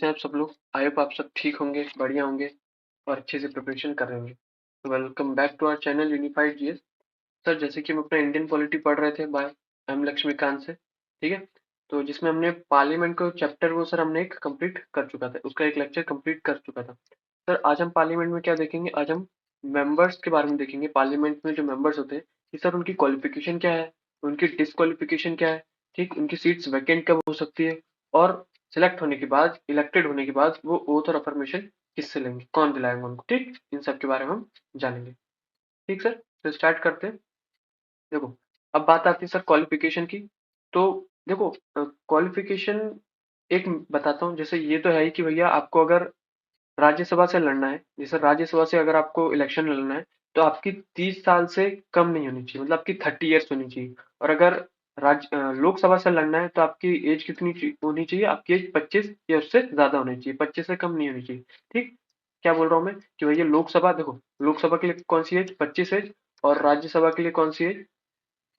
कैसे हैं आप सब लोग? आई होप आप सब ठीक होंगे, बढ़िया होंगे और अच्छे से प्रिपरेशन कर रहे होंगे। तो welcome back to our channel unified GS. Sir, जैसे कि हम अपना इंडियन पॉलिटी पढ़ रहे थे बाय एम लक्ष्मीकांत से, ठीक है? तो जिसमें हमने पार्लियामेंट को चैप्टर वो सर हमने एक कंप्लीट कर चुका था, उसका एक लेक्चर कंप्लीट कर चुका था। सर, आज हम पार्लियामेंट में क्या देखेंगे? आज हम मेंबर्स के बारे में देखेंगे। पार्लियामेंट में जो मेंबर्स होते हैं कि सर उनकी क्वालिफिकेशन क्या है, उनकी डिसक्वालिफिकेशन क्या है, ठीक, उनकी सीट्स वैकेंट कब हो सकती है, और सिलेक्ट होने के बाद, इलेक्टेड होने के बाद वो ओथ और अफर्मेशन किससे लेंगे, कौन दिलाएंगे उनको, ठीक, इन सब के बारे में हम जानेंगे। ठीक सर, तो स्टार्ट करते हैं। देखो, अब बात आती है सर क्वालिफिकेशन की। तो देखो, क्वालिफिकेशन एक बताता हूँ। जैसे ये तो है ही कि भैया आपको अगर राज्यसभा से लड़ना है, जैसे राज्यसभा से अगर आपको इलेक्शन लड़ना है, तो आपकी 30 साल से कम नहीं होनी चाहिए, मतलब आपकी 30 ईयर्स होनी चाहिए। और अगर लोकसभा से लड़ना है तो आपकी एज कितनी होनी चाहिए? आपकी एज 25 या उससे ज्यादा होनी चाहिए, 25 से कम नहीं होनी चाहिए। ठीक, क्या बोल रहा हूँ मैं कि भैया लोकसभा, देखो लोकसभा के लिए कौन सी एज? 25 एज। और राज्यसभा के लिए कौन सी एज?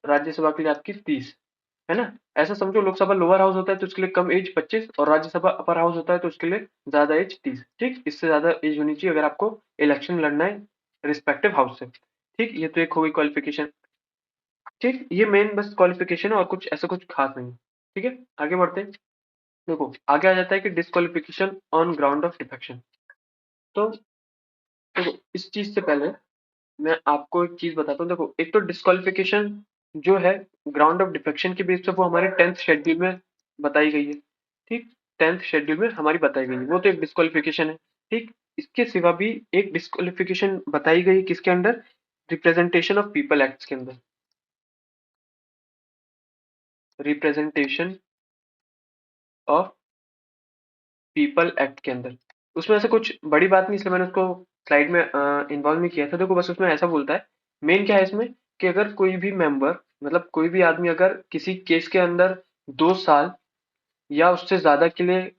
राज्यसभा के लिए आपकी 30, है ना? ऐसा समझो, लोकसभा लोअर हाउस होता है तो उसके लिए कम एज 25, और राज्यसभा अपर हाउस होता है तो उसके लिए ज्यादा एज 30। ठीक, इससे ज्यादा एज होनी चाहिए अगर आपको इलेक्शन लड़ना है रिस्पेक्टिव हाउस से। ठीक, ये तो एक हो गई क्वालिफिकेशन। ठीक, ये मेन बस क्वालिफिकेशन है और कुछ ऐसा कुछ खास नहीं। ठीक है, आगे बढ़ते हैं। देखो, आगे आ जाता है कि disqualification on ground of defection. तो देखो, इस चीज से पहले मैं आपको एक चीज बताता हूँ। देखो, एक तो डिस्क्वालिफिकेशन जो है ग्राउंड ऑफ डिफेक्शन के बेस पे, वो हमारे 10th शेड्यूल में बताई गई है। ठीक, 10th शेड्यूल में हमारी बताई गई है, वो तो एक डिस्क्वालिफिकेशन है। ठीक, इसके सिवा भी एक डिस्क्वालिफिकेशन बताई गई किसके under? Representation of people act के अंदर। रिप्रेजेंटेशन ऑफ पीपल एक्ट के अंदर, उसमें ऐसे कुछ बड़ी बात नहीं, इसलिए मैंने उसको स्लाइड में इन्वॉल्व नहीं किया था। देखो, बस उसमें ऐसा बोलता है, मेन क्या है इसमें, कि अगर कोई भी मेंबर, मतलब कोई भी आदमी अगर किसी केस के अंदर 2 साल या उससे ज्यादा के लिए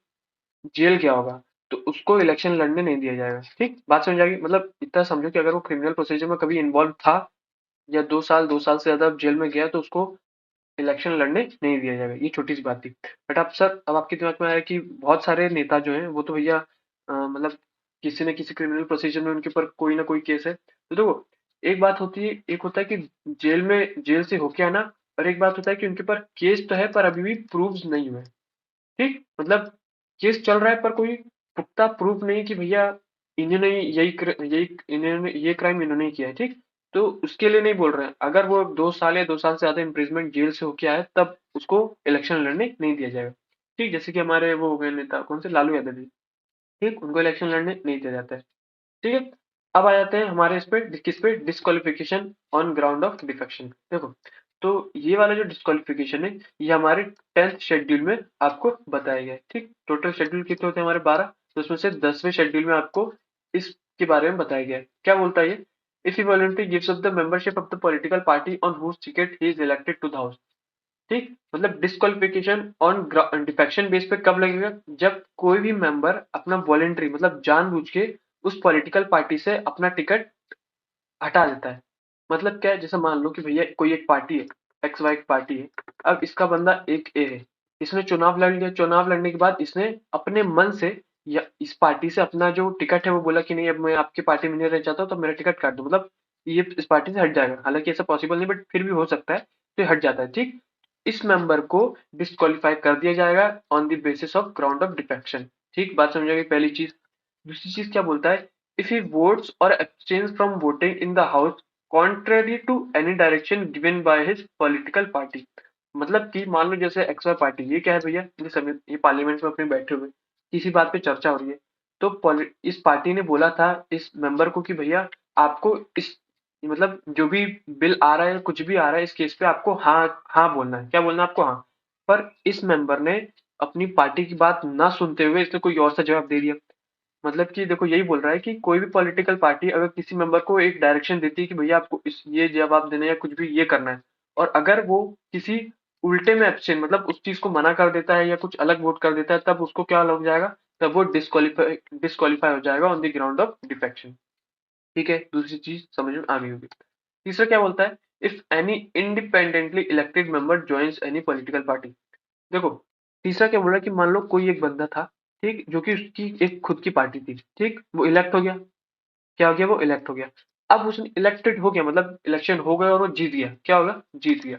जेल गया होगा, तो उसको इलेक्शन लड़ने नहीं दिया जाएगा। ठीक, बात समझ आ गई? मतलब इतना समझो कि अगर वो क्रिमिनल प्रोसीजर में कभी इन्वॉल्व था, या 2 साल से ज्यादा जेल में गया, तो उसको इलेक्शन लड़ने नहीं दिया जाएगा। ये छोटी सी बात थी। बट अब सर, अब आपके दिमाग में आया कि बहुत सारे नेता जो हैं वो तो भैया मतलब किसी न किसी क्रिमिनल प्रोसीजर में उनके ऊपर कोई ना कोई केस है। तो देखो, एक बात होती है, एक होता है कि जेल से होके आना, और एक बात होता है कि उनके ऊपर केस तो है पर अभी भी प्रूव्स नहीं हुए। ठीक, मतलब केस चल रहा है पर कोई पुख्ता प्रूफ नहीं कि भैया इन्होंने इन्होंने ये क्राइम इन्होंने ही किया है। ठीक, तो उसके लिए नहीं बोल रहे हैं। अगर वो 2 साल या 2 साल से ज्यादा इम्प्रिजमेंट जेल से होके आए, तब उसको इलेक्शन लड़ने नहीं दिया जाएगा। ठीक, जैसे कि हमारे वो हो गए नेता, कौन से, लालू यादव जी। ठीक, उनको इलेक्शन लड़ने नहीं दिया जाता है। ठीक है, अब आ जाते हैं हमारे इस पे, किस पे? Disqualification on ground of defection. देखो, तो ये वाला जो डिस्क्वालिफिकेशन है, ये हमारे 10th शेड्यूल में आपको बताया गया है। ठीक, टोटल शेड्यूल कितने होते हैं हमारे? 12। तो उसमें से 10वें शेड्यूल में आपको इसके बारे में बताया गया है। क्या बोलता है ये? If he voluntary gives up the membership of the political party on whose ticket he is elected to the house. ठीक, मतलब डिस्क्वालिफिकेशन ऑन डिफेक्शन बेस पे कब लगेगा? जब कोई भी मेंबर अपना वॉलेंट्री, मतलब जानबूझ के उस पॉलिटिकल पार्टी से अपना टिकट हटा देता है। मतलब क्या है? जैसे मान लो कि भैया कोई एक पार्टी है, एक्स वाई पार्टी है। अब इसका बंदा एक ए है, इसने चुनाव लड़ लिया। चुनाव लड़ने के बाद इसने अपने मन से या इस पार्टी से अपना जो टिकट है वो बोला कि नहीं, अब मैं आपकी पार्टी में नहीं रहना चाहता हूँ, तो मेरा टिकट काट दो। मतलब ये इस पार्टी से हट जाएगा। हालांकि ऐसा पॉसिबल नहीं, बट फिर भी हो सकता है, तो ये हट जाता है। ठीक, इस मेंबर को डिस्क्वालीफाई कर दिया जाएगा on the basis of ground of defection. ठीक, बात समझ आ गई? पहली चीज। दूसरी चीज क्या बोलता है? if he votes or abstains from voting in the house contrary to any direction given by his political party। मतलब कि मान लो जैसे एक्स वाई पार्टी, ये क्या है भैया? ये पार्लियामेंट में अपने बैठे हुए किसी बात पे चर्चा हो रही है, तो इस पार्टी ने बोला था इस मेंबर को कि भैया आपको इस, मतलब जो भी बिल आ रहा है, कुछ भी आ रहा है, इस केस पे आपको हाँ हाँ बोलना है। क्या बोलना है आपको? हाँ। पर इस मेंबर ने अपनी पार्टी की बात ना सुनते हुए इसने कोई और सा जवाब दे दिया। मतलब कि देखो, यही बोल रहा है कि कोई भी पॉलिटिकल पार्टी अगर किसी मेंबर को एक डायरेक्शन देती है कि भैया आपको इस ये जवाब देना है या कुछ भी ये करना है, और अगर वो किसी उल्टे में एब्सटेन, मतलब उस चीज को मना कर देता है या कुछ अलग वोट कर देता है, तब उसको क्या लग जाएगा? तब वो डिस्क्वालीफाई हो जाएगा on the ground of defection. ठीक है, दूसरी चीज समझ में आ गई होगी। तीसरा क्या बोलता है? If any independently elected member joins any political party. देखो, तीसरा क्या बोल रहा है कि मान लो कोई एक बंदा था, ठीक, जो कि उसकी एक खुद की पार्टी थी, ठीक, वो इलेक्ट हो गया। क्या हो गया? वो इलेक्ट हो गया। अब उसने इलेक्टेड हो गया मतलब इलेक्शन हो गया और वो जीत गया। क्या होगा? जीत गया।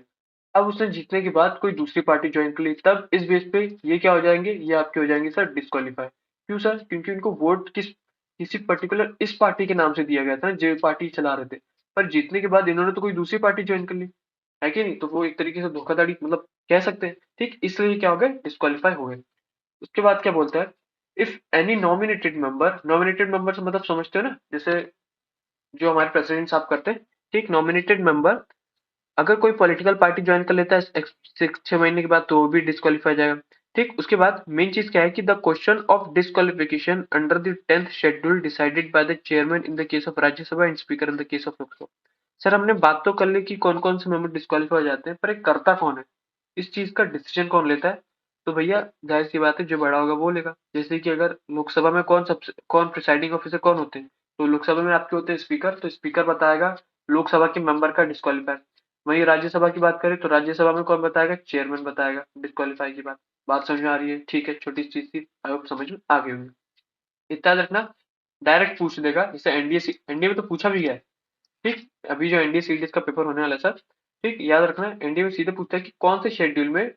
अब उसने जीतने के बाद कोई दूसरी पार्टी ज्वाइन कर ली, तब इस बेस पे ये क्या हो जाएंगे? ये आपके हो जाएंगे सर डिस्क्वालीफाई। क्यों सर? क्योंकि उनको वोट किसी पर्टिकुलर इस पार्टी के नाम से दिया गया था ना, जो पार्टी चला रहे थे। पर जीतने के बाद इन्होंने तो कोई दूसरी पार्टी ज्वाइन कर ली, है कि नहीं? तो वो एक तरीके से धोखाधड़ी मतलब कह सकते हैं। ठीक, इसलिए क्या हो गए? डिस्क्वालीफाई हो गए। उसके बाद क्या बोलता है? इफ एनी नॉमिनेटेड मेंबर से मतलब समझते हो ना, जैसे जो हमारे प्रेसिडेंट साहब करते हैं। ठीक, नॉमिनेटेड मेंबर अगर कोई पॉलिटिकल पार्टी ज्वाइन कर लेता है 6 महीने के बाद, तो वो भी डिस्क्वालीफाई हो जाएगा। ठीक, उसके बाद मेन चीज क्या है कि the question of disqualification under the 10th schedule decided by the chairman in the case of Rajya Sabha and speaker in the case of Lok Sabha. Sir हमने बात तो कर ली कि कौन कौन से मेंबर डिस्क्वालीफाई हो जाते हैं, पर एक करता कौन है? इस चीज का डिसीजन कौन लेता है? तो भैया जाहिर सी बात है, जो बड़ा होगा वो लेगा। जैसे कि अगर लोकसभा में कौन प्रिसाइडिंग ऑफिसर कौन होते हैं? तो लोकसभा में आपके होते हैं स्पीकर, तो स्पीकर बताएगा लोकसभा के मेंबर का डिस्क्वालीफाई। वहीं राज्यसभा की बात करें तो राज्यसभा में कौन बताएगा? चेयरमैन बताएगा डिस्क्वालीफाई की बात। बात समझ में आ रही है? ठीक है, छोटी चीज थी, आई होप समझ में आ गई होगी। इतना याद रखना, डायरेक्ट पूछ देगा। जैसे एनडीए में तो पूछा भी गया है। ठीक, अभी जो एनडीए सीडीएस का पेपर होने वाला है सर, ठीक, याद रखना एनडीए में सीधे पूछता है कि कौन से शेड्यूल में।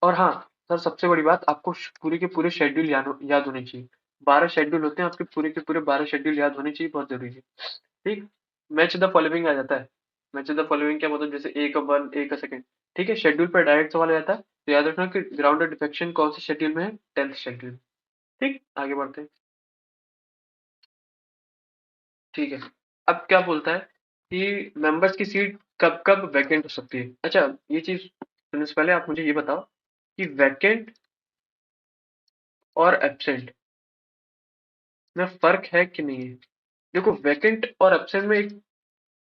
और हाँ सर, सबसे बड़ी बात, आपको पूरे के पूरे शेड्यूल याद होने चाहिए। 12 शेड्यूल होते हैं आपके, पूरे के पूरे 12 शेड्यूल याद होने चाहिए, बहुत जरूरी है। ठीक, मैच द फॉलोइंग आ जाता है। मैच द फॉलोइंग क्या मतलब? जैसे ए का 1, ए का 2। ठीक है, शेड्यूल पर डायरेक्ट सवाल आ जाता है, तो याद रखना कि ग्राउंड डिफेक्शन कौन से शेड्यूल में है? 10th schedule. ठीक, आगे बढ़ते हैं। ठीक है, अब क्या बोलता है कि मेंबर्स की सीट कब कब वैकेंट हो सकती है। अच्छा, ये चीज सुनने से पहले आप मुझे ये बताओ कि वैकेंट और एब्सेंट में फर्क है कि नहीं है? देखो, वैकेंट और एब्सेंट में एक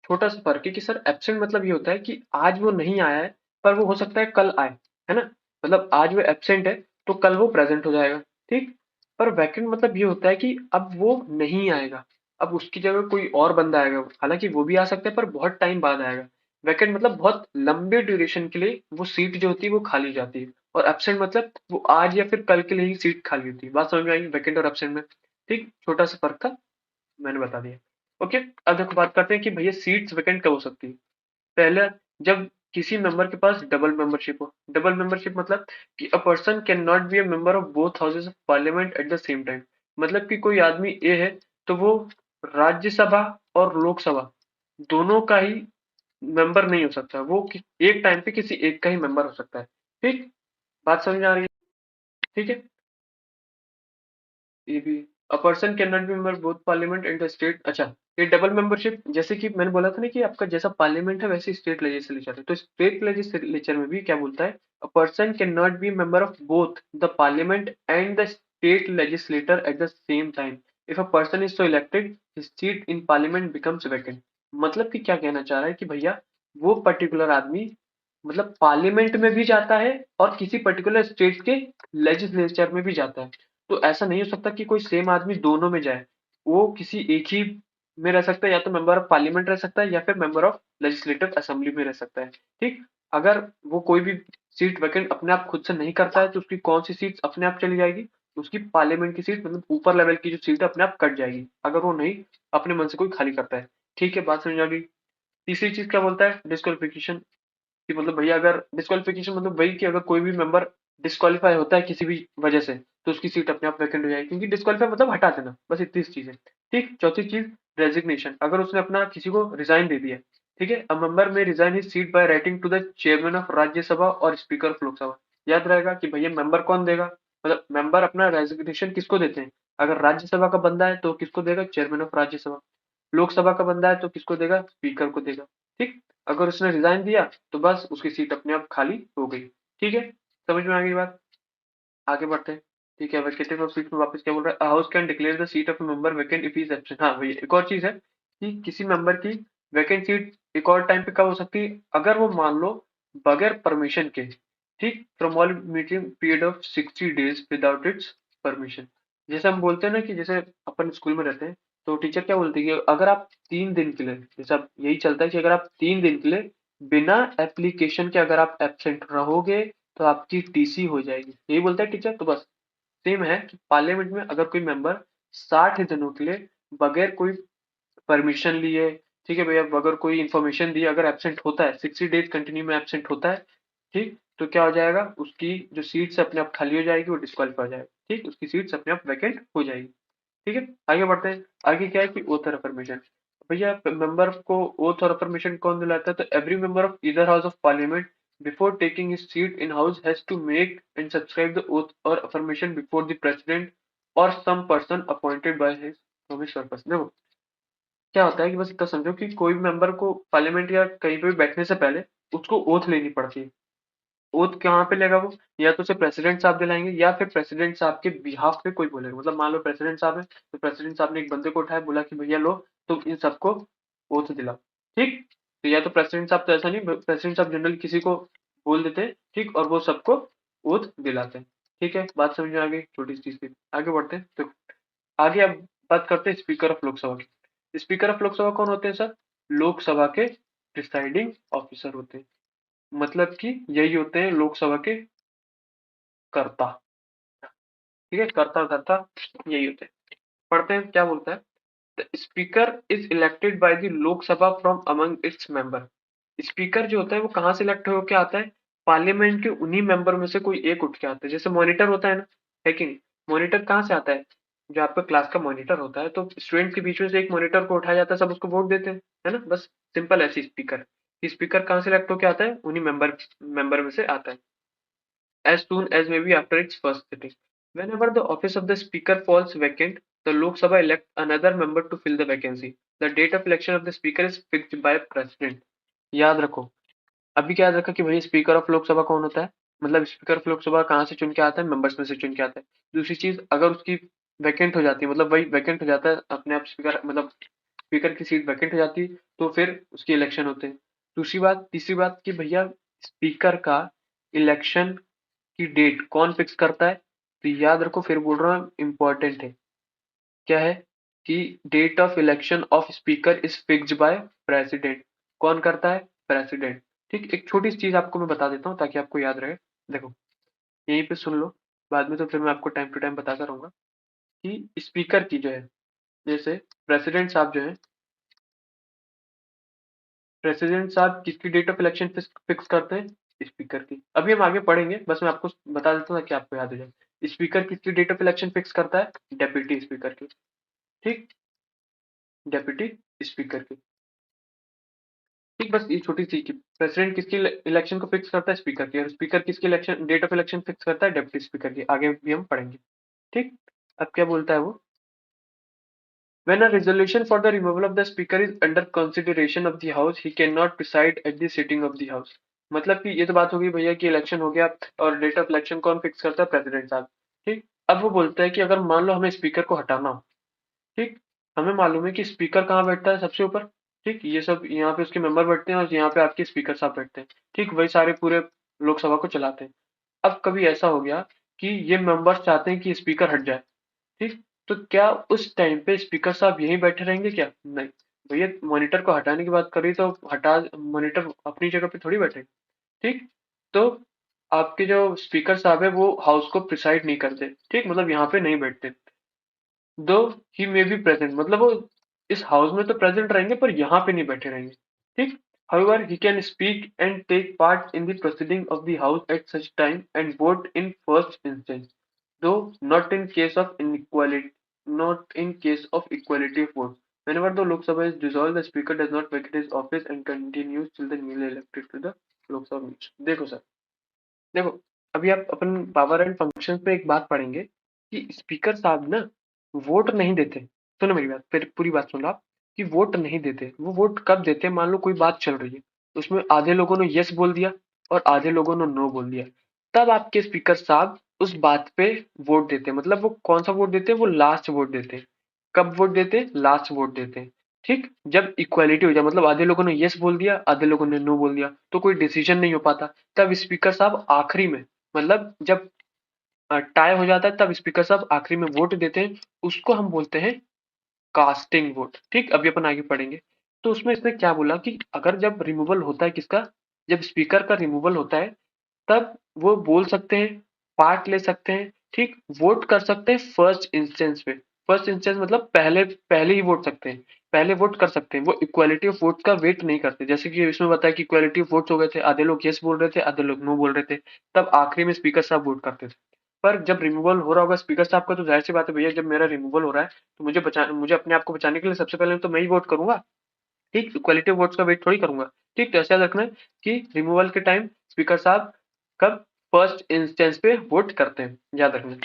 छोटा सा फर्क है कि सर एब्सेंट मतलब ये होता है कि आज वो नहीं आया है, पर वो हो सकता है कल आए, है ना? मतलब आज वो एब्सेंट है तो कल वो प्रेजेंट हो जाएगा। ठीक, पर वैकेंट मतलब ये होता है कि अब वो नहीं आएगा, अब उसकी जगह कोई और बंदा आएगा। हालांकि वो भी आ सकता है पर बहुत टाइम बाद आएगा। वैकेंट मतलब बहुत लंबे ड्यूरेशन के लिए वो सीट जो होती है वो खाली हो जाती है। और एब्सेंट मतलब वो आज या फिर कल के लिए ही सीट खाली होती है। बात समझ में आई वैकेंट और एब्सेंट में? ठीक, छोटा सा फर्क था, मैंने बता दिया। ओके, अब देखो बात करते हैं कि भैया सीट्स वैकेंट कब हो सकती है। पहला, जब किसी मेंबर के पास डबल मेंबरशिप हो। डबल मेंबरशिप मतलब कि a person can not be a member of both houses of parliament at the same time. मतलब कि कोई आदमी ए है तो वो राज्यसभा और लोकसभा दोनों का ही मेंबर नहीं हो सकता। वो एक टाइम पे किसी एक का ही मेंबर हो सकता है। ठीक, बात समझ में आ रही है? ठीक है, ये भी a person can not be member both parliament and the state. अच्छा, ये डबल मेंबरशिप जैसे कि मैंने बोला था ना कि आपका जैसा पार्लियामेंट है वैसे स्टेट लेजिस्लेचर है, तो स्टेट लेजिस्लेचर में भी क्या बोलता है? A person can not be member of both the parliament and the state legislator at the same time. If a person is so elected his seat in parliament becomes vacant. मतलब कि क्या कहना चाह रहा है कि भैया वो पर्टिकुलर आदमी मतलब पार्लियामेंट में भी जाता है और किसी पर्टिकुलर स्टेट के लेजिस्लेचर में भी जाता है। तो ऐसा नहीं हो सकता कि कोई सेम आदमी दोनों में जाए। वो किसी एक ही में रह सकता है, या तो मेंबर ऑफ पार्लियामेंट रह सकता है या फिर मेंबर ऑफ लेजिस्लेटिव असेंबली में रह सकता है। ठीक, अगर वो कोई भी सीट वैकेंट अपने आप खुद से नहीं करता है तो उसकी कौन सी सीट अपने आप चली जाएगी? उसकी पार्लियामेंट की सीट मतलब ऊपर लेवल की जो सीट है अपने आप कट जाएगी, अगर वो नहीं अपने मन से कोई खाली करता है। ठीक है, बात समझ आ गई। तीसरी चीज क्या बोलता है? डिस्क्वालिफिकेशन। कि मतलब भैया अगर डिस्क्वालिफिकेशन मतलब वही कि अगर कोई भी मेंबर डिस्क्वालीफाई होता है किसी भी वजह से, तो उसकी सीट अपने आप वैकेंट हो जाएगी, क्योंकि डिस्क्वालीफाई मतलब हटा देना, बस इतनी सी चीज है। ठीक, चौथी चीज रेजिग्नेशन। अगर उसने अपना किसी को रिजाइन दे दिया, ठीक है, a member may resign his seat by writing to the chairman of Rajya Sabha or speaker of Lok Sabha. याद रहेगा कि भैया मेंबर कौन देगा, मतलब मेंबर अपना रेजिग्नेशन किसको देते हैं? अगर राज्यसभा का बंदा है तो किसको देगा? Chairman of Rajya Sabha. लोकसभा का बंदा है तो किसको देगा? स्पीकर को देगा। ठीक, अगर उसने रिजाइन दिया तो बस उसकी सीट अपने आप खाली हो गई। ठीक है, समझ में आ गई बात? आगे बढ़ते हैं। ठीक है, वैकेंट ऑफ सीट में वापस क्या बोल रहा है? House can declare the seat of member vacant if he is absent. हाँ भैया, एक और चीज है कि किसी मेंबर की वैकेंट सीट एक और टाइम पे कब हो सकती है? अगर वो मान लो बगैर परमिशन के, ठीक, from all meeting period of 60 days without its permission. जैसे हम बोलते हैं ना कि जैसे अपन स्कूल में रहते हैं, तो टीचर क्या बोलती है कि अगर आप 3 दिन के लिए, जैसे अब यही चलता है कि अगर आप 3 दिन के लिए बिना एप्लीकेशन के अगर आप एब्सेंट रहोगे तो आपकी टीसी हो जाएगी, यही बोलता है टीचर। तो बस सेम है कि पार्लियामेंट में अगर कोई मेंबर 60 दिनों के लिए बगैर कोई परमिशन लिए, ठीक है भैया, अगर कोई इन्फॉर्मेशन दिए अगर एब्सेंट होता है, 60 डेज कंटिन्यू में एब्सेंट होता है, ठीक, तो क्या हो जाएगा, उसकी जो सीट्स अपने आप खाली हो जाएगी, वो डिस्क्वालीफाई हो जाएगा, ठीक, उसकी सीट्स अपने आप वैकेंट हो जाएगी। ठीक है, आगे बढ़ते हैं। आगे क्या है कि ओथ और अफर्मेशन। भैया मेंबर को ओथ और अफर्मेशन कौन दिलाता है, तो every member of either house of parliament before taking his seat in house has to make and subscribe the oath or affirmation before the president or some person appointed by his from his purpose. देखो क्या होता है कि बस इतना समझो कि कोई भी मेंबर को पार्लियामेंट या कहीं पे भी बैठने से पहले उसको ओथ लेनी पड़ती है। ओथ कहाँ पे लेगा वो, या तो उसे प्रेसिडेंट साहब दिलाएंगे या फिर प्रेसिडेंट साहब के बिहाफ पे कोई बोलेगा। मतलब मान लो प्रेसिडेंट साहब है, तो प्रेसिडेंट साहब ने एक बंदे को उठाया, बोला कि भैया लो तुम इन सबको ओथ दिलाओ। ठीक, तो या तो प्रेसिडेंट साहब, तो ऐसा नहीं, प्रेसिडेंट साहब जनरली किसी को बोल देते हैं, ठीक, और वो सबको ओथ दिलाते हैं। ठीक है, बात समझ में आ गई छोटी सी चीज की। आगे बढ़ते हैं, तो आगे अब बात करते हैं स्पीकर ऑफ लोकसभा की। स्पीकर ऑफ लोकसभा कौन होते हैं सर, लोकसभा के प्रिसाइडिंग ऑफिसर होते हैं। मतलब कि यही होते हैं लोकसभा के कर्ता। ठीक है, कर्ता और धर्ता यही होते हैं। पढ़ते हैं क्या बोलता है। The speaker is elected by the Lok Sabha from among its member. Speaker जो होता है वो कहाँ से इलेक्ट होकर आता है, पार्लियामेंट के उन्हीं मेंबर में से कोई एक उठ के आता है। जैसे मॉनिटर होता है ना, है कि नहीं, मॉनिटर कहाँ से आता है, जो आपका क्लास का मॉनिटर होता है, तो स्टूडेंट के बीच में से एक मॉनिटर को उठाया जाता है, सब उसको वोट देते हैं, है ना, बस सिंपल ऐसी स्पीकर। स्पीकर कहाँ से इलेक्ट होकर आता है, उन्हीं मेंबर में से आता है। as soon as maybe after its first sitting. Whenever the office of the speaker falls vacant, the Lok Sabha elect another member to fill the vacancy. The date of election of the speaker is fixed by president. याद रखो, अभी क्या याद रखा कि भाई speaker of Lok Sabha कौन होता है, मतलब स्पीकर ऑफ लोकसभा कहाँ से चुन के आता है, मेंबर्स में से चुन के आता है। दूसरी चीज, अगर उसकी वैकेंट हो जाती है, मतलब वही वैकेंट हो जाता है अपने आप, स्पीकर मतलब स्पीकर की सीट वैकेंट हो जाती है, तो फिर उसकी इलेक्शन होते हैं। दूसरी बात, तीसरी बात कि भैया स्पीकर का इलेक्शन की डेट कौन फिक्स करता है, तो याद रखो, फिर बोल रहा हूँ इंपॉर्टेंट है, क्या है कि date of election of speaker is fixed by president. कौन करता है, प्रेसिडेंट। ठीक, एक छोटी सी चीज आपको मैं बता देता हूँ ताकि आपको याद रहे। देखो यहीं पे सुन लो, बाद में तो फिर मैं आपको टाइम टू टाइम बताता रहूंगा कि स्पीकर की जो है, जैसे प्रेसिडेंट साहब जो है, प्रेसिडेंट साहब किसकी डेट ऑफ इलेक्शन फिक्स करते हैं, स्पीकर की। अभी हम आगे पढ़ेंगे, बस मैं आपको बता देता हूँ ताकि आपको याद हो जाए। स्पीकर किसकी डेट ऑफ इलेक्शन फिक्स करता है, डेप्यूटी स्पीकर की। ठीक, डेप्यूटी स्पीकर की। ठीक, बस ये छोटी सी की प्रेसिडेंट किसकी इलेक्शन को फिक्स करता है, स्पीकर की, और स्पीकर किसकी election date of election fix करता है, डेप्यूटी स्पीकर की। आगे भी हम पढ़ेंगे। ठीक, अब क्या बोलता है वो, when a resolution for the removal of the speaker is under consideration of the house he cannot preside at the sitting of the house। मतलब कि ये तो बात हो गई भैया कि इलेक्शन हो गया, और डेट ऑफ इलेक्शन कौन फिक्स करता है, प्रेसिडेंट साहब। ठीक, अब वो बोलता है कि अगर मान लो हमें स्पीकर को हटाना हो, ठीक, हमें मालूम है कि स्पीकर कहाँ बैठता है, सबसे ऊपर। ठीक, ये सब यहाँ पे उसके मेंबर बैठते हैं और यहाँ पे आपके स्पीकर साहब बैठते हैं। ठीक, वही सारे पूरे लोकसभा को चलाते हैं। अब कभी ऐसा हो गया कि ये मेंबर्स चाहते हैं कि स्पीकर हट जाए, ठीक, तो क्या उस टाइम पे स्पीकर साहब यहीं बैठे रहेंगे क्या, नहीं भैया, मॉनिटर को हटाने की बात करी तो हटा, मॉनिटर अपनी जगह पे थोड़ी बैठे। ठीक, तो आपके जो स्पीकर साहब है वो हाउस को प्रिसाइड नहीं करते, ठीक, मतलब यहाँ पे नहीं बैठते। दो ही मे बी प्रेजेंट, मतलब वो इस हाउस में तो प्रेजेंट रहेंगे पर यहाँ पे नहीं बैठे रहेंगे। ठीक, however he can speak and take part in the proceeding of the house at such time and vote in first instance, though not in case of inequality, not in case of equality of votes. Whenever the Lok Sabha is dissolved, the speaker does not vacate his office and continues till the newly elected to the Lok Sabha meets। देखो sir, देखो अभी आप अपन power and function पे एक बात पढ़ेंगे कि speaker साहब ना वोट नहीं देते। सुनो मेरी बात, फिर पूरी बात सुन लो आप, कि वोट नहीं देते। वो वोट कब देते हैं, मान लो कोई बात चल रही है, उसमें आधे लोगों ने यस बोल दिया और आधे लोगों ने नो बोल दिया, तब आपके स्पीकर साहब उस बात पे वोट देते हैं। मतलब वो कौन सा वोट देते हैं, वो लास्ट वोट देते हैं। कब वोट देते हैं, लास्ट वोट देते हैं। ठीक, जब इक्वालिटी हो जाए, मतलब आधे लोगों ने यस बोल दिया आधे लोगों ने नो बोल दिया, तो कोई डिसीजन नहीं हो पाता, तब स्पीकर साहब आखिरी में, मतलब जब टाई हो जाता है, तब स्पीकर साहब आखिरी में वोट देते हैं। उसको हम बोलते हैं कास्टिंग वोट। ठीक, अभी अपन आगे पढ़ेंगे। तो उसमें इसने क्या बोला कि अगर जब रिमूवल होता है किसका, जब स्पीकर का रिमूवल होता है, तब वो बोल सकते हैं, पार्ट ले सकते हैं, ठीक, वोट कर सकते हैं फर्स्ट इंस्टेंस पे। फर्स्ट इंस्टेंस मतलब पहले पहले ही वोट सकते हैं, पहले वोट कर सकते हैं। वो इक्वालिटी ऑफ वोट का वेट नहीं करते, जैसे कि इसमें बताया कि इक्वालिटी ऑफ वोट्स हो गए थे, आधे लोग यस बोल रहे थे, आधे लोग नो बोल रहे थे, तब आखिरी में स्पीकर साहब वोट करते थे। पर जब रिमूवल हो रहा होगा स्पीकर साहब का, तो जाहिर सी बात है भैया, जब मेरा रिमूवल हो रहा है तो मुझे अपने आप को बचाने के लिए सबसे पहले तो मैं ही वोट करूंगा। ठीक, क्वालिटी ऑफ वोट्स का वेट थोड़ी करूंगा। ठीक, तो ऐसा याद रखना है कि रिमूवल के टाइम स्पीकर साहब कब फर्स्ट इंस्टेंस पे वोट करते हैं, याद रखना।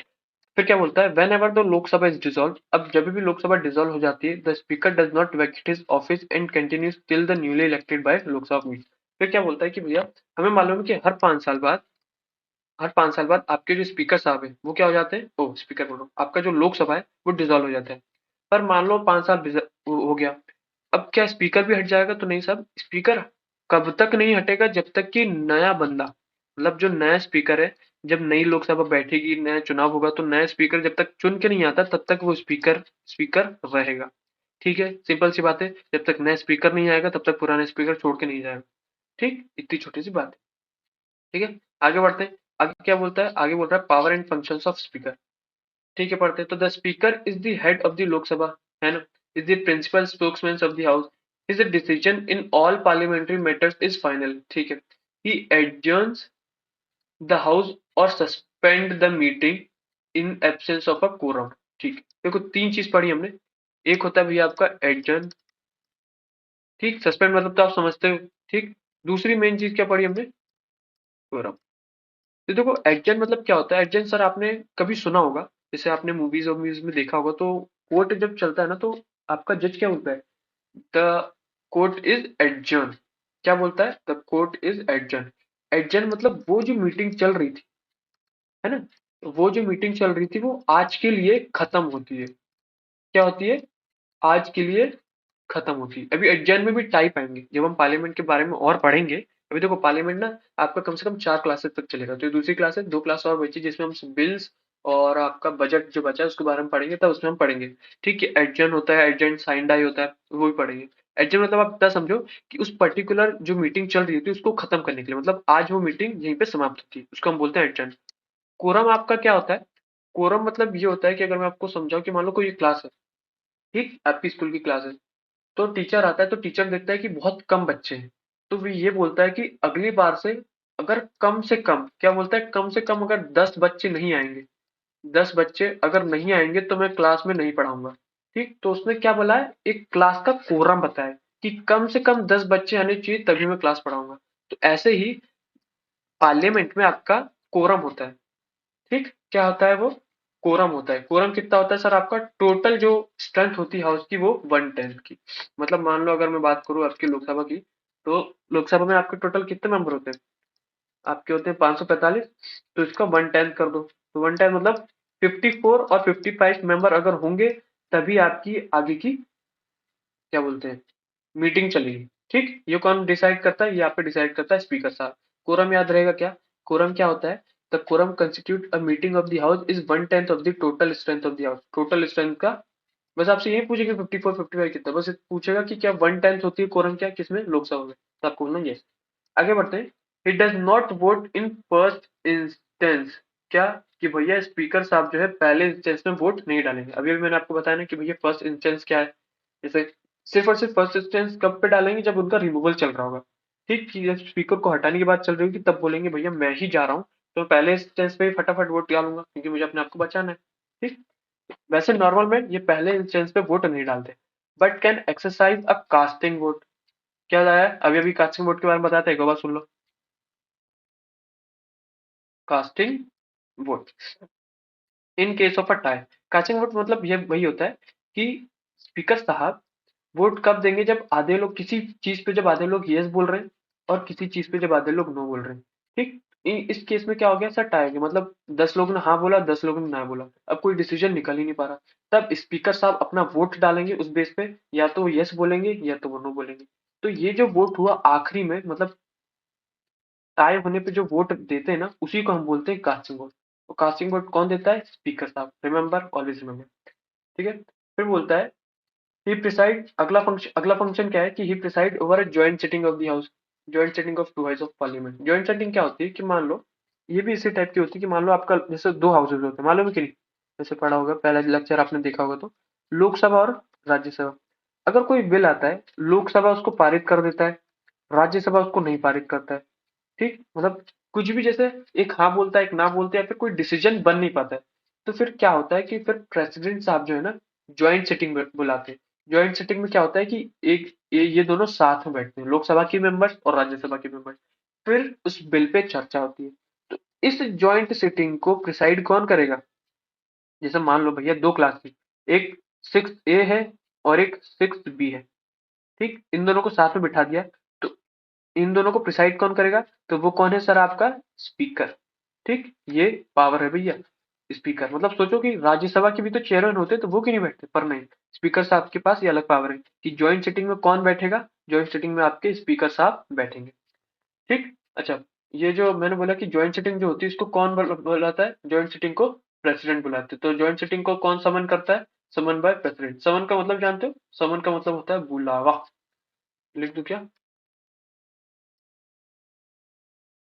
फिर क्या बोलता है, whenever the Lok Sabha is dissolve, अब जब भी लोकसभा डिसॉल्व हो जाती है, the speaker does not vacate his office and continues till the newly elected by Lok Sabha meet. फिर क्या बोलता है कि भैया, हमें मालूम है कि हर 5 साल बाद आपके जो स्पीकर साहब है वो क्या हो जाते हैं, ओ स्पीकर बोलो, आपका जो लोकसभा है वो डिसॉल्व हो जाता है। पर मान लो 5 साल हो गया, अब क्या स्पीकर भी हट जाएगा? तो नहीं साहब, स्पीकर कब तक नहीं हटेगा, जब तक कि नया बंदा, मतलब जो नया स्पीकर है, जब नई लोकसभा बैठेगी, नया चुनाव होगा, तो नया स्पीकर जब तक चुन के नहीं आता तब तक वो स्पीकर स्पीकर रहेगा। ठीक है, सिंपल सी बात है, जब तक नया स्पीकर नहीं आएगा तब तक पुराना स्पीकर छोड़ के नहीं जाएगा। ठीक, इतनी छोटी सी बात है। ठीक है, आगे बढ़ते हैं। आगे क्या बोलता है, आगे बोल रहा है power and functions of speaker. ठीक है, पढ़ते हैं। तो the speaker is the head of the Lok Sabha, है ना, is the principal spokesman of the house, his decision in all parliamentary matters is final. ठीक है, ही एडजर्न्स द हाउस और suspend the meeting in absence of a quorum. ठीक, देखो 3 चीज पढ़ी हमने। एक होता है भैया आपका एडजर्न, ठीक, सस्पेंड मतलब तो आप समझते हो। ठीक, दूसरी मेन चीज क्या पढ़ी हमने, कोरम। तो देखो एडजर्न मतलब क्या होता है, एडजर्न सर आपने कभी सुना होगा, जैसे आपने मूवीज और म्यूजिक में देखा होगा, तो कोर्ट जब चलता है ना, तो आपका जज क्या बोलता है, द कोर्ट इज एडजर्न। क्या बोलता है, the court is adjourn. Adjourn मतलब वो जो मीटिंग चल रही थी, है ना, वो जो मीटिंग चल रही थी वो आज के लिए खत्म होती है। क्या होती है, आज के लिए खत्म होती है। अभी एडजर्न में भी टाइप आएंगे जब हम पार्लियामेंट के बारे में और पढ़ेंगे। अभी देखो पार्लियामेंट ना आपका कम से कम 4 क्लासेस तक चलेगा, तो ये दूसरी क्लास है, 2 क्लास और बची जिसमें हम बिल्स और आपका बजट जो बचा है उसके बारे में पढ़ेंगे, तब उसमें हम पढ़ेंगे। ठीक है, एडजर्न होता है, एडजर्न साइन डाई होता है, वो भी पढ़ेंगे। एडजर्न मतलब आप इतना समझो कि उस पर्टिकुलर जो मीटिंग चल रही थी उसको खत्म करने के लिए, मतलब आज वो मीटिंग यहीं पे समाप्त होती है, उसको हम बोलते हैं एडजर्न। कोरम आपका क्या होता है, कोरम मतलब ये होता है कि अगर मैं आपको समझाऊं कि मान लो कोई क्लास है, ठीक, आपकी स्कूल की क्लास है, तो टीचर आता है, तो टीचर देखता है कि बहुत कम बच्चे हैं, तो वो ये बोलता है कि अगली बार से अगर कम से कम, क्या बोलता है, कम से कम अगर 10 बच्चे नहीं आएंगे, 10 बच्चे अगर नहीं आएंगे तो मैं क्लास में नहीं पढ़ाऊंगा। ठीक, तो उसने क्या बोला है, एक क्लास का कोरम बताया कि कम से कम 10 बच्चे आने चाहिए तभी मैं क्लास पढ़ाऊंगा। तो ऐसे ही पार्लियामेंट में आपका कोरम होता है। ठीक, क्या होता है वो, कोरम होता है। कोरम कितना होता है सर, आपका टोटल जो स्ट्रेंथ होती है हाउस की वो 1/10 की। मतलब मान लो अगर मैं बात करूं आपकी लोकसभा की, तो लोकसभा में आपके टोटल कितने मेंबर होते हैं, आपके होते हैं 545, तो इसका 1/10 कर दो, तो 1/10 मतलब 54 और 55 मेंबर अगर होंगे तभी आपकी आगे की, क्या बोलते हैं, मीटिंग चलेगी। ठीक, ये कौन डिसाइड करता है, ये आप पे डिसाइड करता है स्पीकर साहब। कोरम याद रहेगा क्या, कोरम क्या होता है, the quorum constitute a meeting of the house is 1/10 of the total strength of the house. Total strength का, बस आपसे यही पूछेगा 54 55 कितना, बस पूछेगा कि क्या 1/10 होती है कोरम, क्या किसमें, लोकसभा में, तो आपको बोलना यस। आगे बढ़ते हैं। He does not vote in first instance, क्या, कि भैया स्पीकर साहब जो है पहले इंस्टेंस में वोट नहीं डालेंगे। अभी अभी मैंने आपको बताया ना कि भैया फर्स्ट इंस्टेंस क्या है, जैसे सिर्फ और सिर्फ फर्स्ट इंस्टेंस कब पे डालेंगे, जब उनका रिमूवल चल रहा होगा। ठीक, कि जब स्पीकर को हटाने की बात चल रही होगी तब बोलेंगे भैया मैं ही जा रहा हूँ, तो पहले इंस्टेंस पे ही फटाफट वोट डालूंगा क्योंकि मुझे अपने आप को बचाना है। ठीक, वैसे नॉर्मल में ये पहले इंस्टेंस पे वोट नहीं डालते, but can exercise a casting vote. क्या है, अभी अभी कास्टिंग वोट के बारे में बताते हैं, एक बार सुन लो। Casting vote in case of a tie. Casting vote मतलब ये वही होता है कि स्पीकर साहब वोट कब देंगे, जब आधे लोग किसी चीज पे, जब आधे लोग यस बोल रहे हैं और किसी चीज पे जब आधे लोग नो बोल रहे हैं। ठीक, इस केस में क्या हो गया सर, टाई हो गया, मतलब 10 लोगों ने हाँ बोला, 10 लोगों ने ना बोला, अब कोई डिसीजन निकल ही नहीं पा रहा, तब स्पीकर साहब अपना वोट डालेंगे उस बेस पे, या तो वो यस बोलेंगे या तो वो नो बोलेंगे। तो ये जो वोट हुआ आखिरी में, मतलब टाई होने पे जो वोट देते हैं ना, उसी को हम बोलते हैं कास्टिंग वोट। तो कास्टिंग वोट कौन देता है, स्पीकर साहब, रिमेंबर, ऑलवेज रिमेंबर। ठीक है, फिर बोलता है ही प्रिसाइड, अगला फंक्शन क्या है कि he preside over a joint sitting of the house. Joint sitting of 2 house of parliament. Joint sitting क्या होती है कि मान लो ये भी इसी टाइप की होती है कि मान लो आपका जैसे दो हाउसेज होते हैं, मालूम है कि नहीं? जैसे पढ़ा होगा, पहला लेक्चर आपने देखा होगा, तो लोकसभा और राज्यसभा। अगर कोई बिल आता है, लोकसभा उसको पारित कर देता है, राज्यसभा उसको नहीं पारित करता है। ठीक, मतलब कुछ भी, जैसे एक हाँ बोलता है, एक ना बोलता है, या फिर कोई डिसीजन बन नहीं पाता है, तो फिर क्या होता है कि फिर प्रेसिडेंट साहब जो है ना, ज्वाइंट सिटिंग बुलाते हैं। ज्वाइंट सिटिंग में क्या होता है कि एक ये दोनों साथ में बैठते हैं, लोकसभा के मेंबर्स और राज्यसभा के मेंबर्स। फिर उस बिल पे चर्चा होती है। तो इस ज्वाइंट सिटिंग को प्रिसाइड कौन करेगा? जैसे मान लो भैया दो क्लास की, एक सिक्स ए है और एक सिक्स बी है। ठीक, इन दोनों को साथ में बिठा दिया, तो इन दोनों को प्रिसाइड कौन करेगा? तो वो कौन है सर? आपका स्पीकर। ठीक, ये पावर है भैया, स्पीकर। मतलब सोचो कि राज्यसभा के भी तो चेयरमैन होते, तो वो क्यों नहीं बैठते? पर नहीं, स्पीकर साहब के पास ये अलग पावर है कि ज्वाइंट सिटिंग में कौन बैठेगा? ज्वाइंट सिटिंग में आपके स्पीकर साहब बैठेंगे। ठीक, अच्छा, ये जो मैंने बोला कि ज्वाइंट सिटिंग जो होती है, इसको कौन बुलाता है? ज्वाइंट सिटिंग को प्रेसिडेंट बुलाते हैं। तो ज्वाइंट सिटिंग को कौन समन करता है? समन बाय प्रेसिडेंट। समन का मतलब जानते हो? समन का मतलब होता है बुलावा। लिख दो क्या?